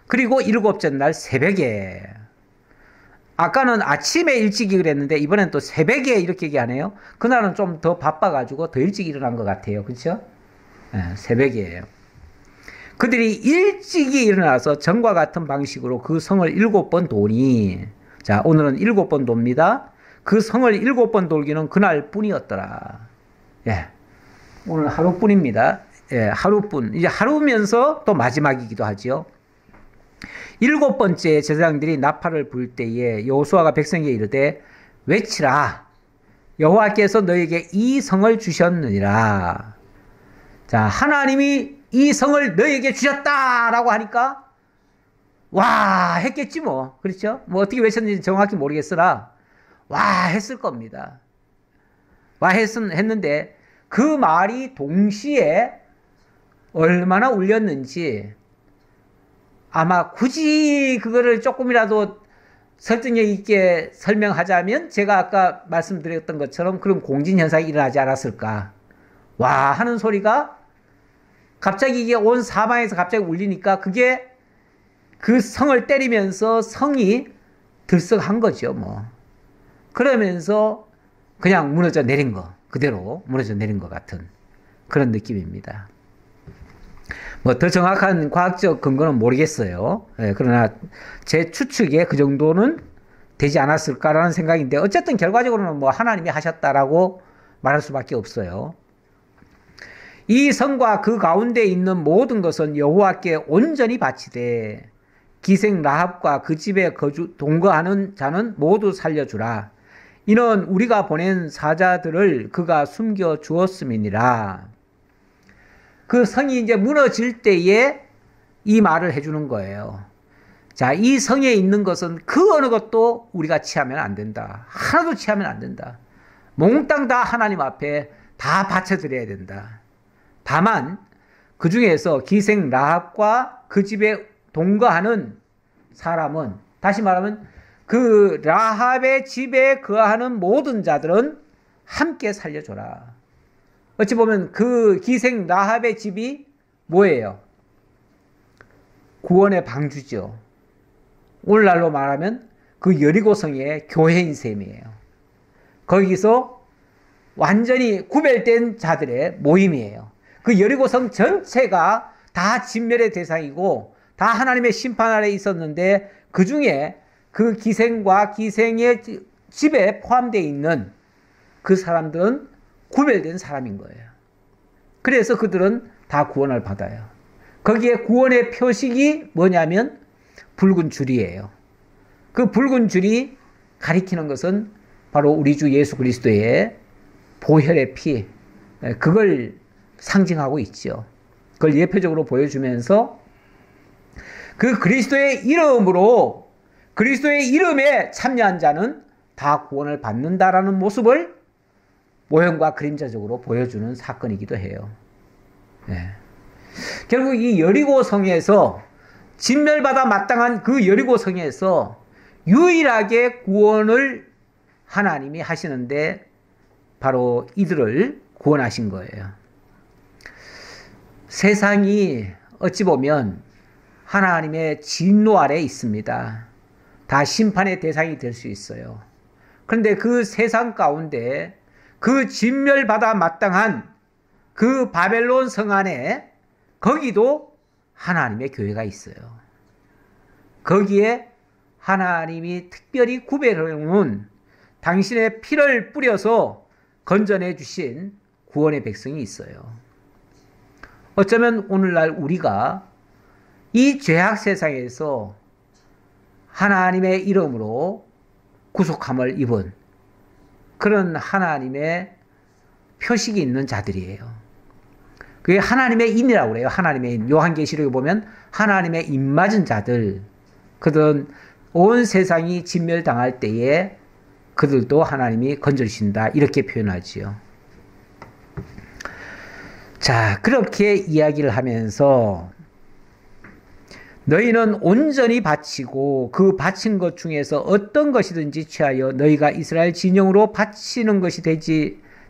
그리고 일곱째 날 새벽에, 아까는 아침에 일찍이 그랬는데 이번엔 또 새벽에 이렇게 얘기하네요. 그날은 좀 더 바빠가지고 더 일찍 일어난 것 같아요. 그렇죠? 네, 새벽이에요. 그들이 일찍이 일어나서 전과 같은 방식으로 그 성을 7번 도니, 자, 오늘은 7번 돕니다. 그 성을 7번 돌기는 그날 뿐이었더라. 예. 오늘 하루뿐입니다. 예, 하루뿐. 이제 하루면서 또 마지막이기도 하지요. 7번째 제사장들이 나팔을 불 때에 여호수아가 백성에게 이르되 외치라. 여호와께서 너에게 이 성을 주셨느니라. 자, 하나님이 이 성을 너에게 주셨다라고 하니까 와 했겠지 뭐. 그렇죠? 뭐 어떻게 외쳤는지 정확히 모르겠으나 와 했을 겁니다. 와 했는데 그 말이 동시에 얼마나 울렸는지, 아마 굳이 그거를 조금이라도 설득력 있게 설명하자면 제가 아까 말씀드렸던 것처럼 그런 공진현상이 일어나지 않았을까. 와 하는 소리가 갑자기 이게 온 사방에서 갑자기 울리니까 그게 그 성을 때리면서 성이 들썩한 거죠. 뭐 그러면서 그냥 무너져 내린 거, 그대로 무너져 내린 것 같은 그런 느낌입니다. 뭐 더 정확한 과학적 근거는 모르겠어요. 예, 그러나 제 추측에 그 정도는 되지 않았을까라는 생각인데, 어쨌든 결과적으로는 뭐 하나님이 하셨다라고 말할 수밖에 없어요. 이 성과 그 가운데 있는 모든 것은 여호와께 온전히 바치되 기생 라합과 그 집에 동거하는 자는 모두 살려주라. 이는 우리가 보낸 사자들을 그가 숨겨 주었음이니라. 그 성이 이제 무너질 때에 이 말을 해주는 거예요. 자, 이 성에 있는 것은 그 어느 것도 우리가 취하면 안 된다. 하나도 취하면 안 된다. 몽땅 다 하나님 앞에 다 바쳐드려야 된다. 다만 그 중에서 기생 라합과 그 집에 동거하는 사람은, 다시 말하면 그 라합의 집에 거하는 모든 자들은 함께 살려줘라. 어찌 보면 그 기생 라합의 집이 뭐예요? 구원의 방주죠. 오늘날로 말하면 그 여리고성의 교회인 셈이에요. 거기서 완전히 구별된 자들의 모임이에요. 그 여리고성 전체가 다 진멸의 대상이고 다 하나님의 심판 아래 있었는데, 그 중에 그 기생과 기생의 집에 포함되어 있는 그 사람들은 구별된 사람인 거예요. 그래서 그들은 다 구원을 받아요. 거기에 구원의 표식이 뭐냐면 붉은 줄이에요. 그 붉은 줄이 가리키는 것은 바로 우리 주 예수 그리스도의 보혈의 피, 그걸 상징하고 있죠. 그걸 예표적으로 보여주면서 그 그리스도의 이름으로, 그리스도의 이름에 참여한 자는 다 구원을 받는다라는 모습을 모형과 그림자적으로 보여주는 사건이기도 해요. 네. 결국 이 여리고성에서, 진멸받아 마땅한 그 여리고성에서 유일하게 구원을 하나님이 하시는데 바로 이들을 구원하신 거예요. 세상이 어찌 보면 하나님의 진노 아래 있습니다. 다 심판의 대상이 될 수 있어요. 그런데 그 세상 가운데 그 진멸받아 마땅한 그 바벨론 성 안에 거기도 하나님의 교회가 있어요. 거기에 하나님이 특별히 구별해놓은 당신의 피를 뿌려서 건져내 주신 구원의 백성이 있어요. 어쩌면 오늘날 우리가 이 죄악 세상에서 하나님의 이름으로 구속함을 입은 그런 하나님의 표식이 있는 자들이에요. 그게 하나님의 인이라고 그래요. 하나님의 인. 요한계시록에 보면 하나님의 인 맞은 자들, 그들은 온 세상이 진멸당할 때에 그들도 하나님이 건져주신다, 이렇게 표현하지요. 자, 그렇게 이야기를 하면서 너희는 온전히 바치고 그 바친 것 중에서 어떤 것이든지 취하여 너희가 이스라엘 진영으로 바치는 것이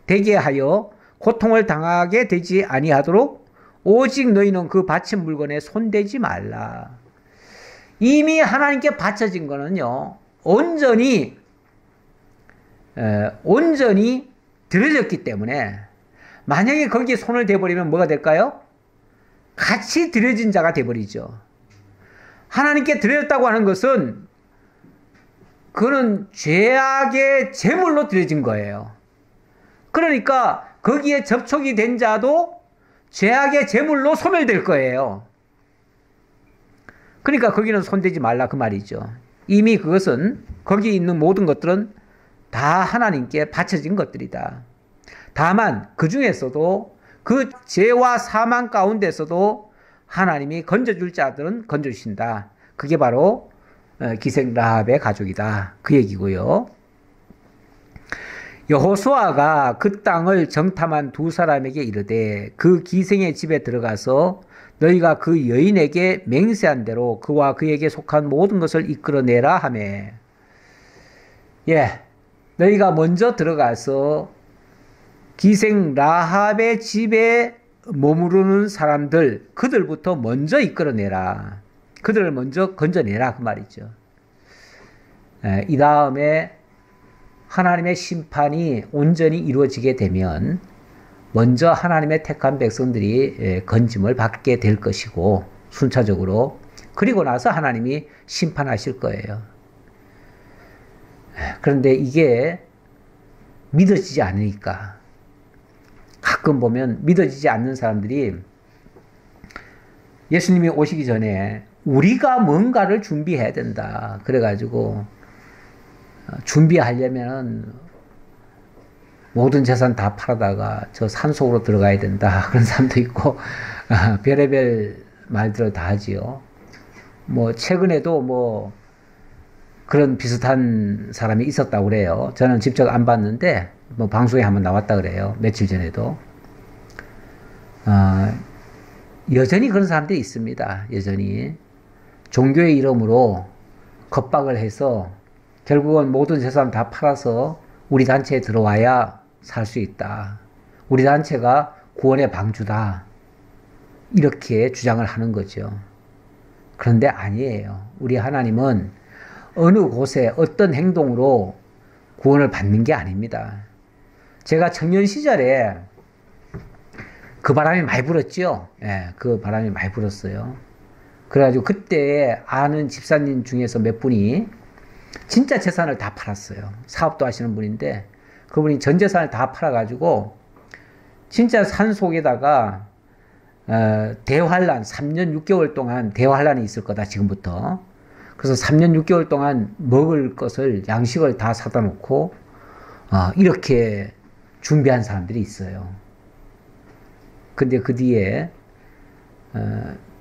되게 하여 고통을 당하게 되지 아니하도록 오직 너희는 그 바친 물건에 손대지 말라. 이미 하나님께 바쳐진 거는요, 온전히 드려졌기 때문에 만약에 거기에 손을 대버리면 뭐가 될까요? 같이 드려진 자가 돼버리죠. 하나님께 드렸다고 하는 것은 그는 죄악의 제물로 드려진 거예요. 그러니까 거기에 접촉이 된 자도 죄악의 제물로 소멸될 거예요. 그러니까 거기는 손대지 말라 그 말이죠. 이미 그것은 거기 있는 모든 것들은 다 하나님께 바쳐진 것들이다. 다만 그 중에서도 그 죄와 사망 가운데서도 하나님이 건져줄 자들은 건져주신다. 그게 바로 기생 라합의 가족이다. 그 얘기고요. 여호수아가 그 땅을 정탐한 두 사람에게 이르되 그 기생의 집에 들어가서 너희가 그 여인에게 맹세한 대로 그와 그에게 속한 모든 것을 이끌어내라 하매, 너희가 먼저 들어가서 기생 라합의 집에 머무르는 사람들, 그들부터 먼저 이끌어내라. 그들을 먼저 건져내라 그 말이죠. 이 다음에 하나님의 심판이 온전히 이루어지게 되면 먼저 하나님의 택한 백성들이 건짐을 받게 될 것이고, 순차적으로 그리고 나서 하나님이 심판하실 거예요. 그런데 이게 믿어지지 않으니까 가끔 보면 믿어지지 않는 사람들이 예수님이 오시기 전에 우리가 뭔가를 준비해야 된다. 그래가지고 준비하려면은 모든 재산 다 팔아다가 저 산속으로 들어가야 된다. 그런 사람도 있고 별의별 말들을 다 하지요. 뭐 최근에도 뭐 그런 비슷한 사람이 있었다고 그래요. 저는 직접 안 봤는데 뭐 방송에 한번 나왔다 그래요. 며칠 전에도. 여전히 그런 사람들이 있습니다. 여전히 종교의 이름으로 겁박을 해서 결국은 모든 재산 다 팔아서 우리 단체에 들어와야 살 수 있다. 우리 단체가 구원의 방주다. 이렇게 주장을 하는 거죠. 그런데 아니에요. 우리 하나님은 어느 곳에 어떤 행동으로 구원을 받는 게 아닙니다. 제가 청년 시절에 그 바람이 많이 불었죠. 그 바람이 많이 불었어요. 그래가지고 그때 아는 집사님 중에서 몇 분이 진짜 재산을 다 팔았어요. 사업도 하시는 분인데 그분이 전 재산을 다 팔아가지고 진짜 산속에다가 대환란 3년 6개월 동안 대환란이 있을 거다 지금부터. 그래서 3년 6개월 동안 먹을 것을 양식을 다 사다 놓고 이렇게 준비한 사람들이 있어요. 근데 그 뒤에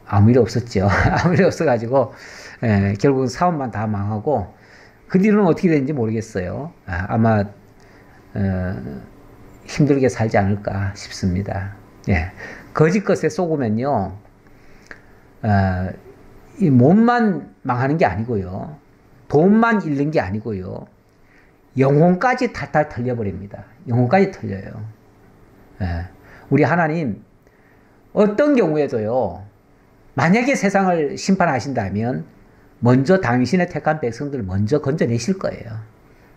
아무 일 없었죠. 아무 일 없어가지고 결국은 사업만 다 망하고 그 뒤로는 어떻게 됐는지 모르겠어요. 아마 힘들게 살지 않을까 싶습니다. 거짓 것에 속으면요, 이 몸만 망하는 게 아니고요, 돈만 잃는 게 아니고요, 영혼까지 탈탈 털려버립니다. 영혼까지 털려요. 우리 하나님 어떤 경우에도요, 만약에 세상을 심판하신다면 먼저 당신의 택한 백성들을 먼저 건져내실 거예요.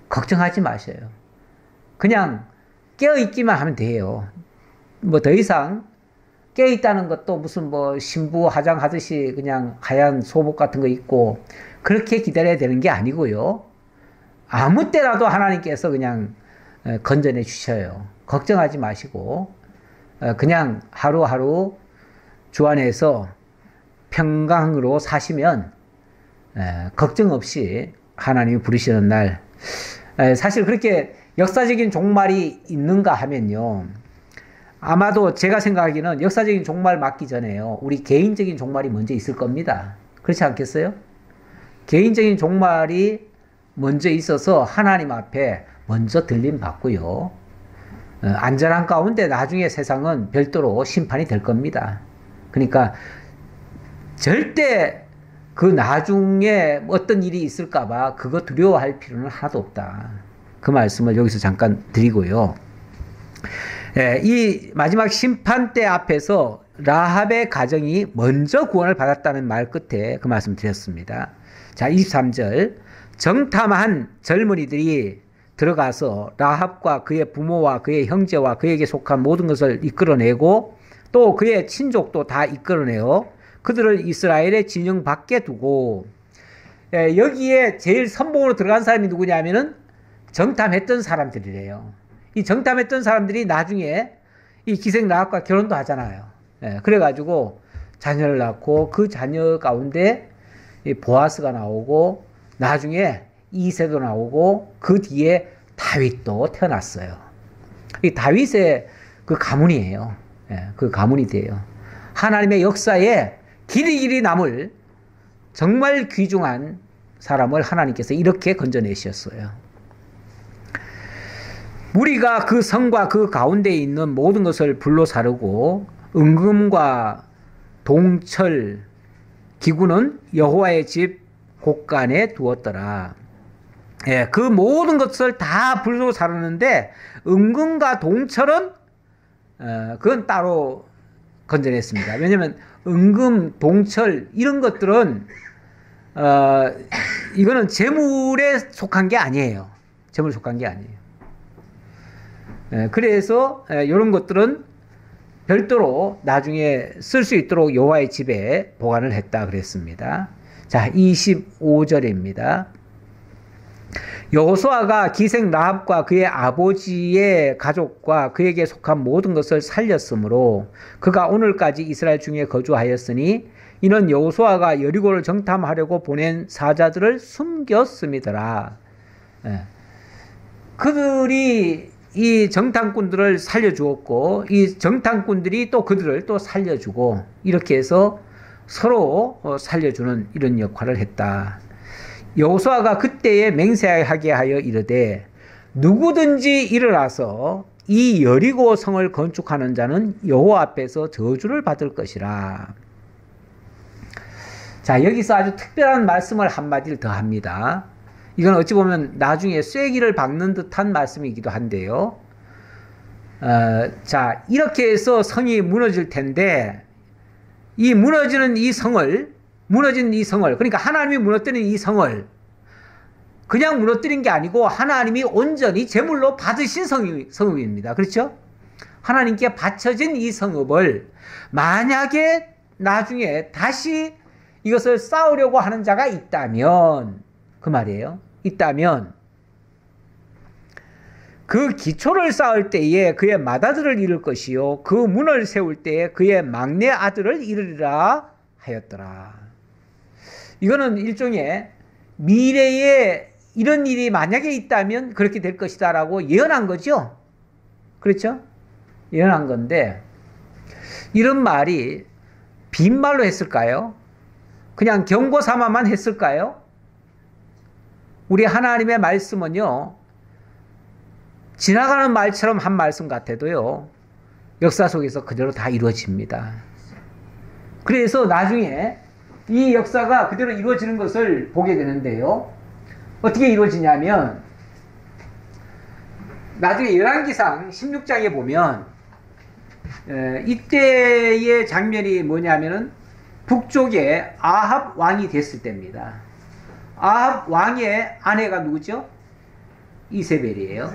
걱정하지 마셔요. 그냥 깨어있기만 하면 돼요. 뭐 더 이상 깨어있다는 것도 무슨 뭐 신부 화장하듯이 그냥 하얀 소복 같은 거 입고 그렇게 기다려야 되는 게 아니고요. 아무 때라도 하나님께서 그냥 건져내 주셔요. 걱정하지 마시고 그냥 하루하루 주 안에서 평강으로 사시면 걱정 없이 하나님이 부르시는 날, 사실 그렇게 역사적인 종말이 있는가 하면요, 아마도 제가 생각하기는 역사적인 종말 맞기 전에요, 우리 개인적인 종말이 먼저 있을 겁니다. 그렇지 않겠어요? 개인적인 종말이 먼저 있어서 하나님 앞에 먼저 들림 받고요, 안전한 가운데 나중에 세상은 별도로 심판이 될 겁니다. 그러니까 절대 그 나중에 어떤 일이 있을까봐 그거 두려워할 필요는 하나도 없다. 그 말씀을 여기서 잠깐 드리고요. 예, 이 마지막 심판 때 앞에서 라합의 가정이 먼저 구원을 받았다는 말 끝에 그 말씀 드렸습니다. 자, 23절. 정탐한 젊은이들이 들어가서 라합과 그의 부모와 그의 형제와 그에게 속한 모든 것을 이끌어내고 또 그의 친족도 다 이끌어내어 그들을 이스라엘의 진영 밖에 두고, 예, 여기에 제일 선봉으로 들어간 사람이 누구냐면은 정탐했던 사람들이래요. 이 정탐했던 사람들이 나중에 이 기생 라합과 결혼도 하잖아요. 예, 그래가지고 자녀를 낳고 그 자녀 가운데 이 보아스가 나오고 나중에 이새도 나오고 그 뒤에 다윗도 태어났어요. 이 다윗의 그 가문이에요. 예, 그 가문이 돼요. 하나님의 역사에 길이 남을 정말 귀중한 사람을 하나님께서 이렇게 건져내셨어요. 무리가 그 성과 그 가운데에 있는 모든 것을 불로 사르고 은금과 동철 기구는 여호와의 집 곳간에 두었더라. 예, 그 모든 것을 다 불로 사르는데 은금과 동철은 그건 따로 건져냈습니다. 왜냐하면 은금, 동철 이런 것들은 이거는 재물에 속한 게 아니에요. 재물에 속한 게 아니에요. 그래서 이런 것들은 별도로 나중에 쓸 수 있도록 여호와의 집에 보관을 했다 그랬습니다. 자, 25절입니다. 여호수아가 기생 라합과 그의 아버지의 가족과 그에게 속한 모든 것을 살렸으므로 그가 오늘까지 이스라엘 중에 거주하였으니 이는 여호수아가 여리고를 정탐하려고 보낸 사자들을 숨겼음이더라. 그들이 이 정탐꾼들을 살려주었고 이 정탐꾼들이 또 그들을 또 살려주고 이렇게 해서 서로 살려주는 이런 역할을 했다. 여호수아가 그때에 맹세하게 하여 이르되 누구든지 일어나서 이 여리고 성을 건축하는 자는 여호와 앞에서 저주를 받을 것이라. 자, 여기서 아주 특별한 말씀을 한마디를 더 합니다. 이건 어찌 보면 나중에 쐐기를 박는 듯한 말씀이기도 한데요. 자, 이렇게 해서 성이 무너질 텐데 이 무너진 이 성을, 그러니까 하나님이 무너뜨린 이 성을 그냥 무너뜨린 게 아니고 하나님이 온전히 제물로 받으신 성읍입니다. 그렇죠? 하나님께 바쳐진 이 성읍을 만약에 나중에 다시 이것을 쌓으려고 하는 자가 있다면, 그 말이에요. 있다면 그 기초를 쌓을 때에 그의 맏아들을 이룰 것이요 그 문을 세울 때에 그의 막내 아들을 이루리라 하였더라. 이거는 일종의 미래에 이런 일이 만약에 있다면 그렇게 될 것이다 라고 예언한 거죠. 그렇죠? 예언한 건데 이런 말이 빈말로 했을까요? 그냥 경고 삼아만 했을까요? 우리 하나님의 말씀은요, 지나가는 말처럼 한 말씀 같아도요, 역사 속에서 그대로 다 이루어집니다. 그래서 나중에 이 역사가 그대로 이루어지는 것을 보게 되는데요. 어떻게 이루어지냐면, 나중에 열왕기상 16장에 보면, 이때의 장면이 뭐냐면은, 북쪽에 아합 왕이 됐을 때입니다. 아합 왕의 아내가 누구죠? 이세벨이에요.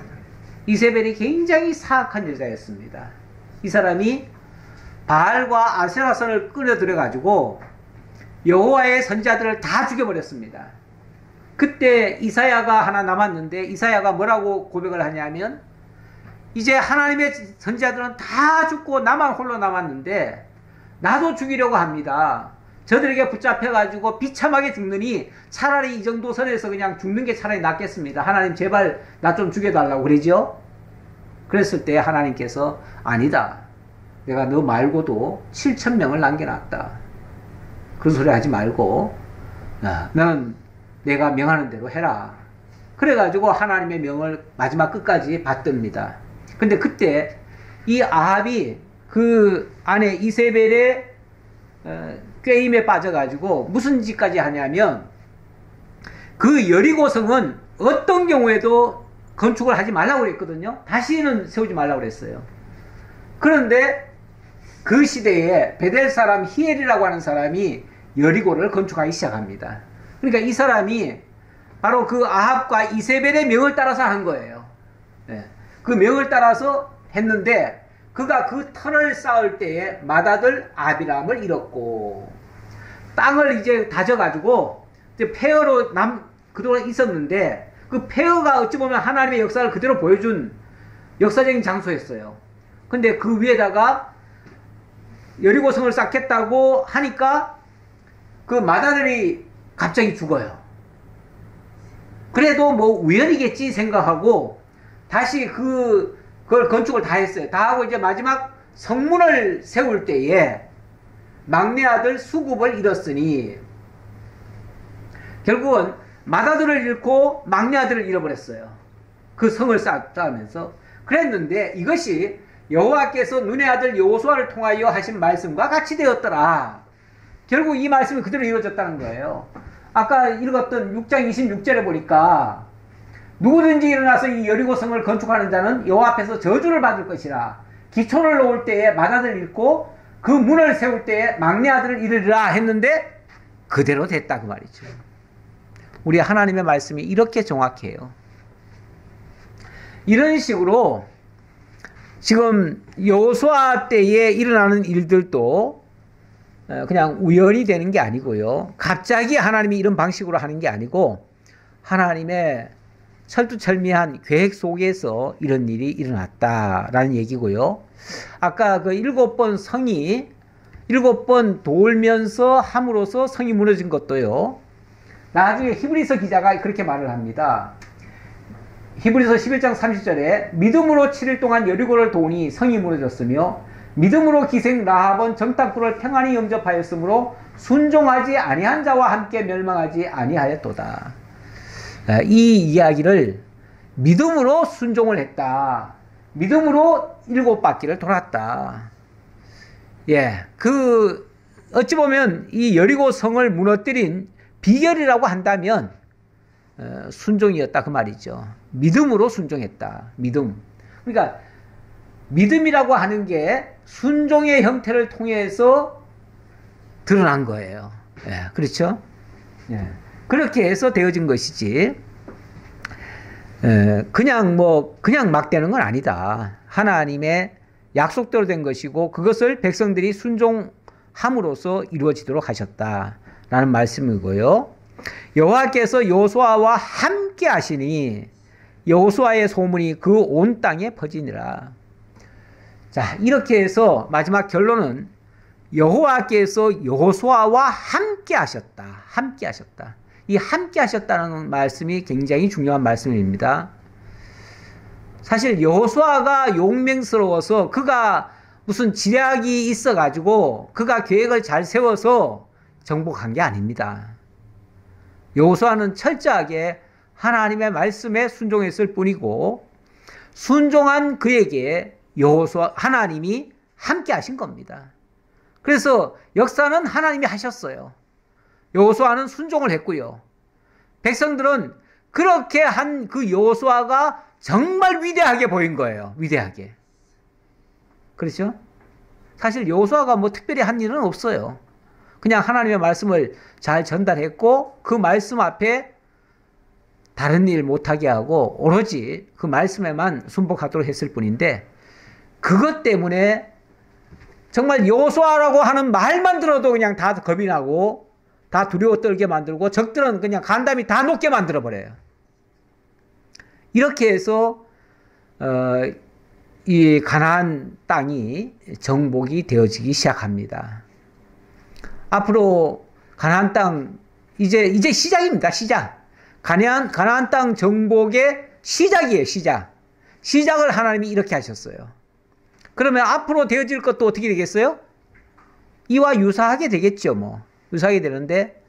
이세벨이 굉장히 사악한 여자였습니다. 이 사람이 바알과 아세라선을 끌어들여 가지고 여호와의 선지자들을 다 죽여버렸습니다. 그때 이사야가 하나 남았는데 이사야가 뭐라고 고백을 하냐면 이제 하나님의 선지자들은 다 죽고 나만 홀로 남았는데 나도 죽이려고 합니다. 저들에게 붙잡혀가지고 비참하게 죽느니 차라리 이 정도 선에서 그냥 죽는 게 차라리 낫겠습니다. 하나님 제발 나 좀 죽여달라고 그러죠. 그랬을 때 하나님께서 아니다. 내가 너 말고도 7,000명을 남겨놨다. 그런 소리 하지 말고 너는 내가 명하는 대로 해라. 그래가지고 하나님의 명을 마지막 끝까지 받듭니다. 근데 그때 이 아합이 그 아내 이세벨의 꾀임에 빠져가지고 무슨 짓까지 하냐면 그 여리고성은 어떤 경우에도 건축을 하지 말라고 그랬거든요. 다시는 세우지 말라고 그랬어요. 그런데 그 시대에 베델 사람 히엘이라고 하는 사람이 여리고를 건축하기 시작합니다. 그러니까 이 사람이 바로 그 아합과 이세벨의 명을 따라서 한 거예요. 예. 그 명을 따라서 했는데 그가 그 터를 쌓을 때에 맏아들 아비람을 잃었고 땅을 이제 다져가지고 이제 폐허로 그동안 있었는데 그 폐허가 어찌 보면 하나님의 역사를 그대로 보여준 역사적인 장소였어요. 근데 그 위에다가 여리고성을 쌓겠다고 하니까 그 맏아들이 갑자기 죽어요. 그래도 뭐 우연이겠지 생각하고 다시 그걸 건축을 다 했어요. 다 하고 이제 마지막 성문을 세울 때에 막내 아들 수굽을 잃었으니 결국은 맏아들을 잃고 막내 아들을 잃어버렸어요. 그 성을 쌓으면서. 그랬는데 이것이 여호와께서 눈의 아들 여호수아를 통하여 하신 말씀과 같이 되었더라. 결국 이 말씀이 그대로 이루어졌다는 거예요. 아까 읽었던 6장 26절에 보니까 누구든지 일어나서 이 여리고성을 건축하는 자는 여호와 앞에서 저주를 받을 것이라. 기초를 놓을 때에 맏아들을 잃고 그 문을 세울 때에 막내 아들을 잃으리라 했는데 그대로 됐다 그 말이죠. 우리 하나님의 말씀이 이렇게 정확해요. 이런 식으로 지금 여호수아 때에 일어나는 일들도 그냥 우연이 되는 게 아니고요. 갑자기 하나님이 이런 방식으로 하는 게 아니고 하나님의 철두철미한 계획 속에서 이런 일이 일어났다라는 얘기고요. 아까 그 7번 성이 7번 돌면서 함으로써 성이 무너진 것도요. 나중에 히브리서 기자가 그렇게 말을 합니다. 히브리서 11장 30절에 믿음으로 7일 동안 여리고를 도우니 성이 무너졌으며 믿음으로 기생 라합은 정탐꾼을 평안히 영접하였으므로 순종하지 아니한 자와 함께 멸망하지 아니하였도다. 이 이야기를 믿음으로 순종을 했다. 믿음으로 7바퀴를 돌았다. 예, 어찌 보면 이 여리고 성을 무너뜨린 비결이라고 한다면 순종이었다 그 말이죠. 믿음으로 순종했다. 믿음. 그러니까 믿음이라고 하는 게 순종의 형태를 통해서 드러난 거예요. 예, 그렇죠? 예, 그렇게 해서 되어진 것이지. 그냥 막 되는 건 아니다. 하나님의 약속대로 된 것이고 그것을 백성들이 순종함으로써 이루어지도록 하셨다라는 말씀이고요. 여호와께서 여호수아와 함께 하시니 여호수아의 소문이 그 온 땅에 퍼지니라. 자, 이렇게 해서 마지막 결론은 여호와께서 여호수아와 함께 하셨다. 함께 하셨다. 이 함께 하셨다는 말씀이 굉장히 중요한 말씀입니다. 사실 여호수아가 용맹스러워서 그가 무슨 지략이 있어가지고 그가 계획을 잘 세워서 정복한 게 아닙니다. 여호수아는 철저하게 하나님의 말씀에 순종했을 뿐이고 순종한 그에게 하나님이 함께 하신 겁니다. 그래서 역사는 하나님이 하셨어요. 여호수아는 순종을 했고요. 백성들은 그렇게 한 그 여호수아가 정말 위대하게 보인 거예요. 위대하게. 그렇죠? 사실 여호수아가 뭐 특별히 한 일은 없어요. 그냥 하나님의 말씀을 잘 전달했고 그 말씀 앞에 다른 일 못하게 하고 오로지 그 말씀에만 순복하도록 했을 뿐인데 그것 때문에 정말 여호수아라고 하는 말만 들어도 그냥 다 겁이 나고 다 두려워 떨게 만들고 적들은 그냥 간담이 다 녹게 만들어 버려요. 이렇게 해서 이 가나안 땅이 정복이 되어지기 시작합니다. 앞으로 가나안 땅 이제 시작입니다. 시작. 가나안 땅 정복의 시작이에요. 시작을 하나님이 이렇게 하셨어요. 그러면 앞으로 되어질 것도 어떻게 되겠어요? 이와 유사하게 되겠죠. 뭐 유사하게 되는데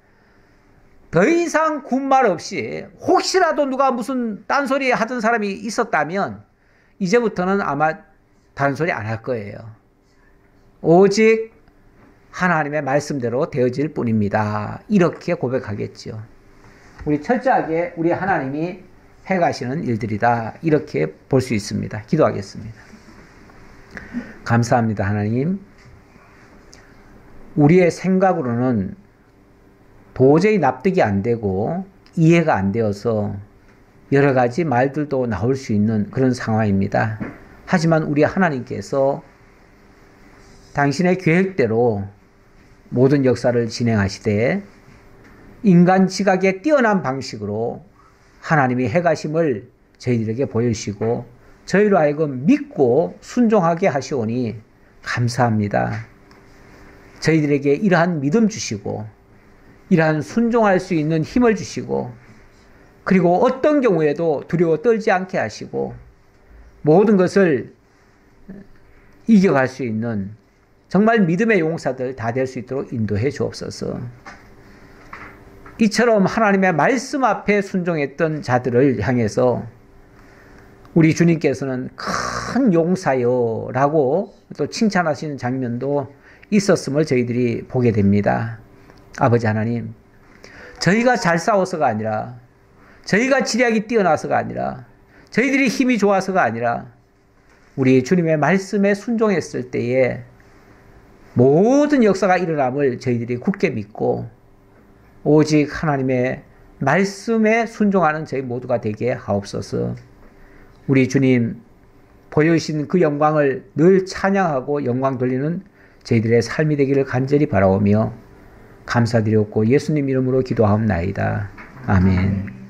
더 이상 군말 없이 혹시라도 누가 무슨 딴소리 하던 사람이 있었다면 이제부터는 아마 다른 소리 안 할 거예요. 오직 하나님의 말씀대로 되어질 뿐입니다. 이렇게 고백하겠죠. 우리 철저하게 우리 하나님이 해가시는 일들이다. 이렇게 볼 수 있습니다. 기도하겠습니다. 감사합니다, 하나님. 우리의 생각으로는 도저히 납득이 안 되고 이해가 안 되어서 여러 가지 말들도 나올 수 있는 그런 상황입니다. 하지만 우리 하나님께서 당신의 계획대로 모든 역사를 진행하시되 인간 지각에 뛰어난 방식으로 하나님이 행하심을 저희들에게 보여주시고 저희로 하여금 믿고 순종하게 하시오니 감사합니다. 저희들에게 이러한 믿음 주시고 이러한 순종할 수 있는 힘을 주시고 그리고 어떤 경우에도 두려워 떨지 않게 하시고 모든 것을 이겨갈 수 있는 정말 믿음의 용사들 다 될 수 있도록 인도해 주옵소서. 이처럼 하나님의 말씀 앞에 순종했던 자들을 향해서 우리 주님께서는 큰 용사여 라고 또 칭찬하시는 장면도 있었음을 저희들이 보게 됩니다. 아버지 하나님, 저희가 잘 싸워서가 아니라 저희가 지략이 뛰어나서가 아니라 저희들이 힘이 좋아서가 아니라 우리 주님의 말씀에 순종했을 때에 모든 역사가 일어남을 저희들이 굳게 믿고 오직 하나님의 말씀에 순종하는 저희 모두가 되게 하옵소서. 우리 주님 보여주신 그 영광을 늘 찬양하고 영광 돌리는 저희들의 삶이 되기를 간절히 바라오며 감사드렸고 예수님 이름으로 기도하옵나이다. 아멘.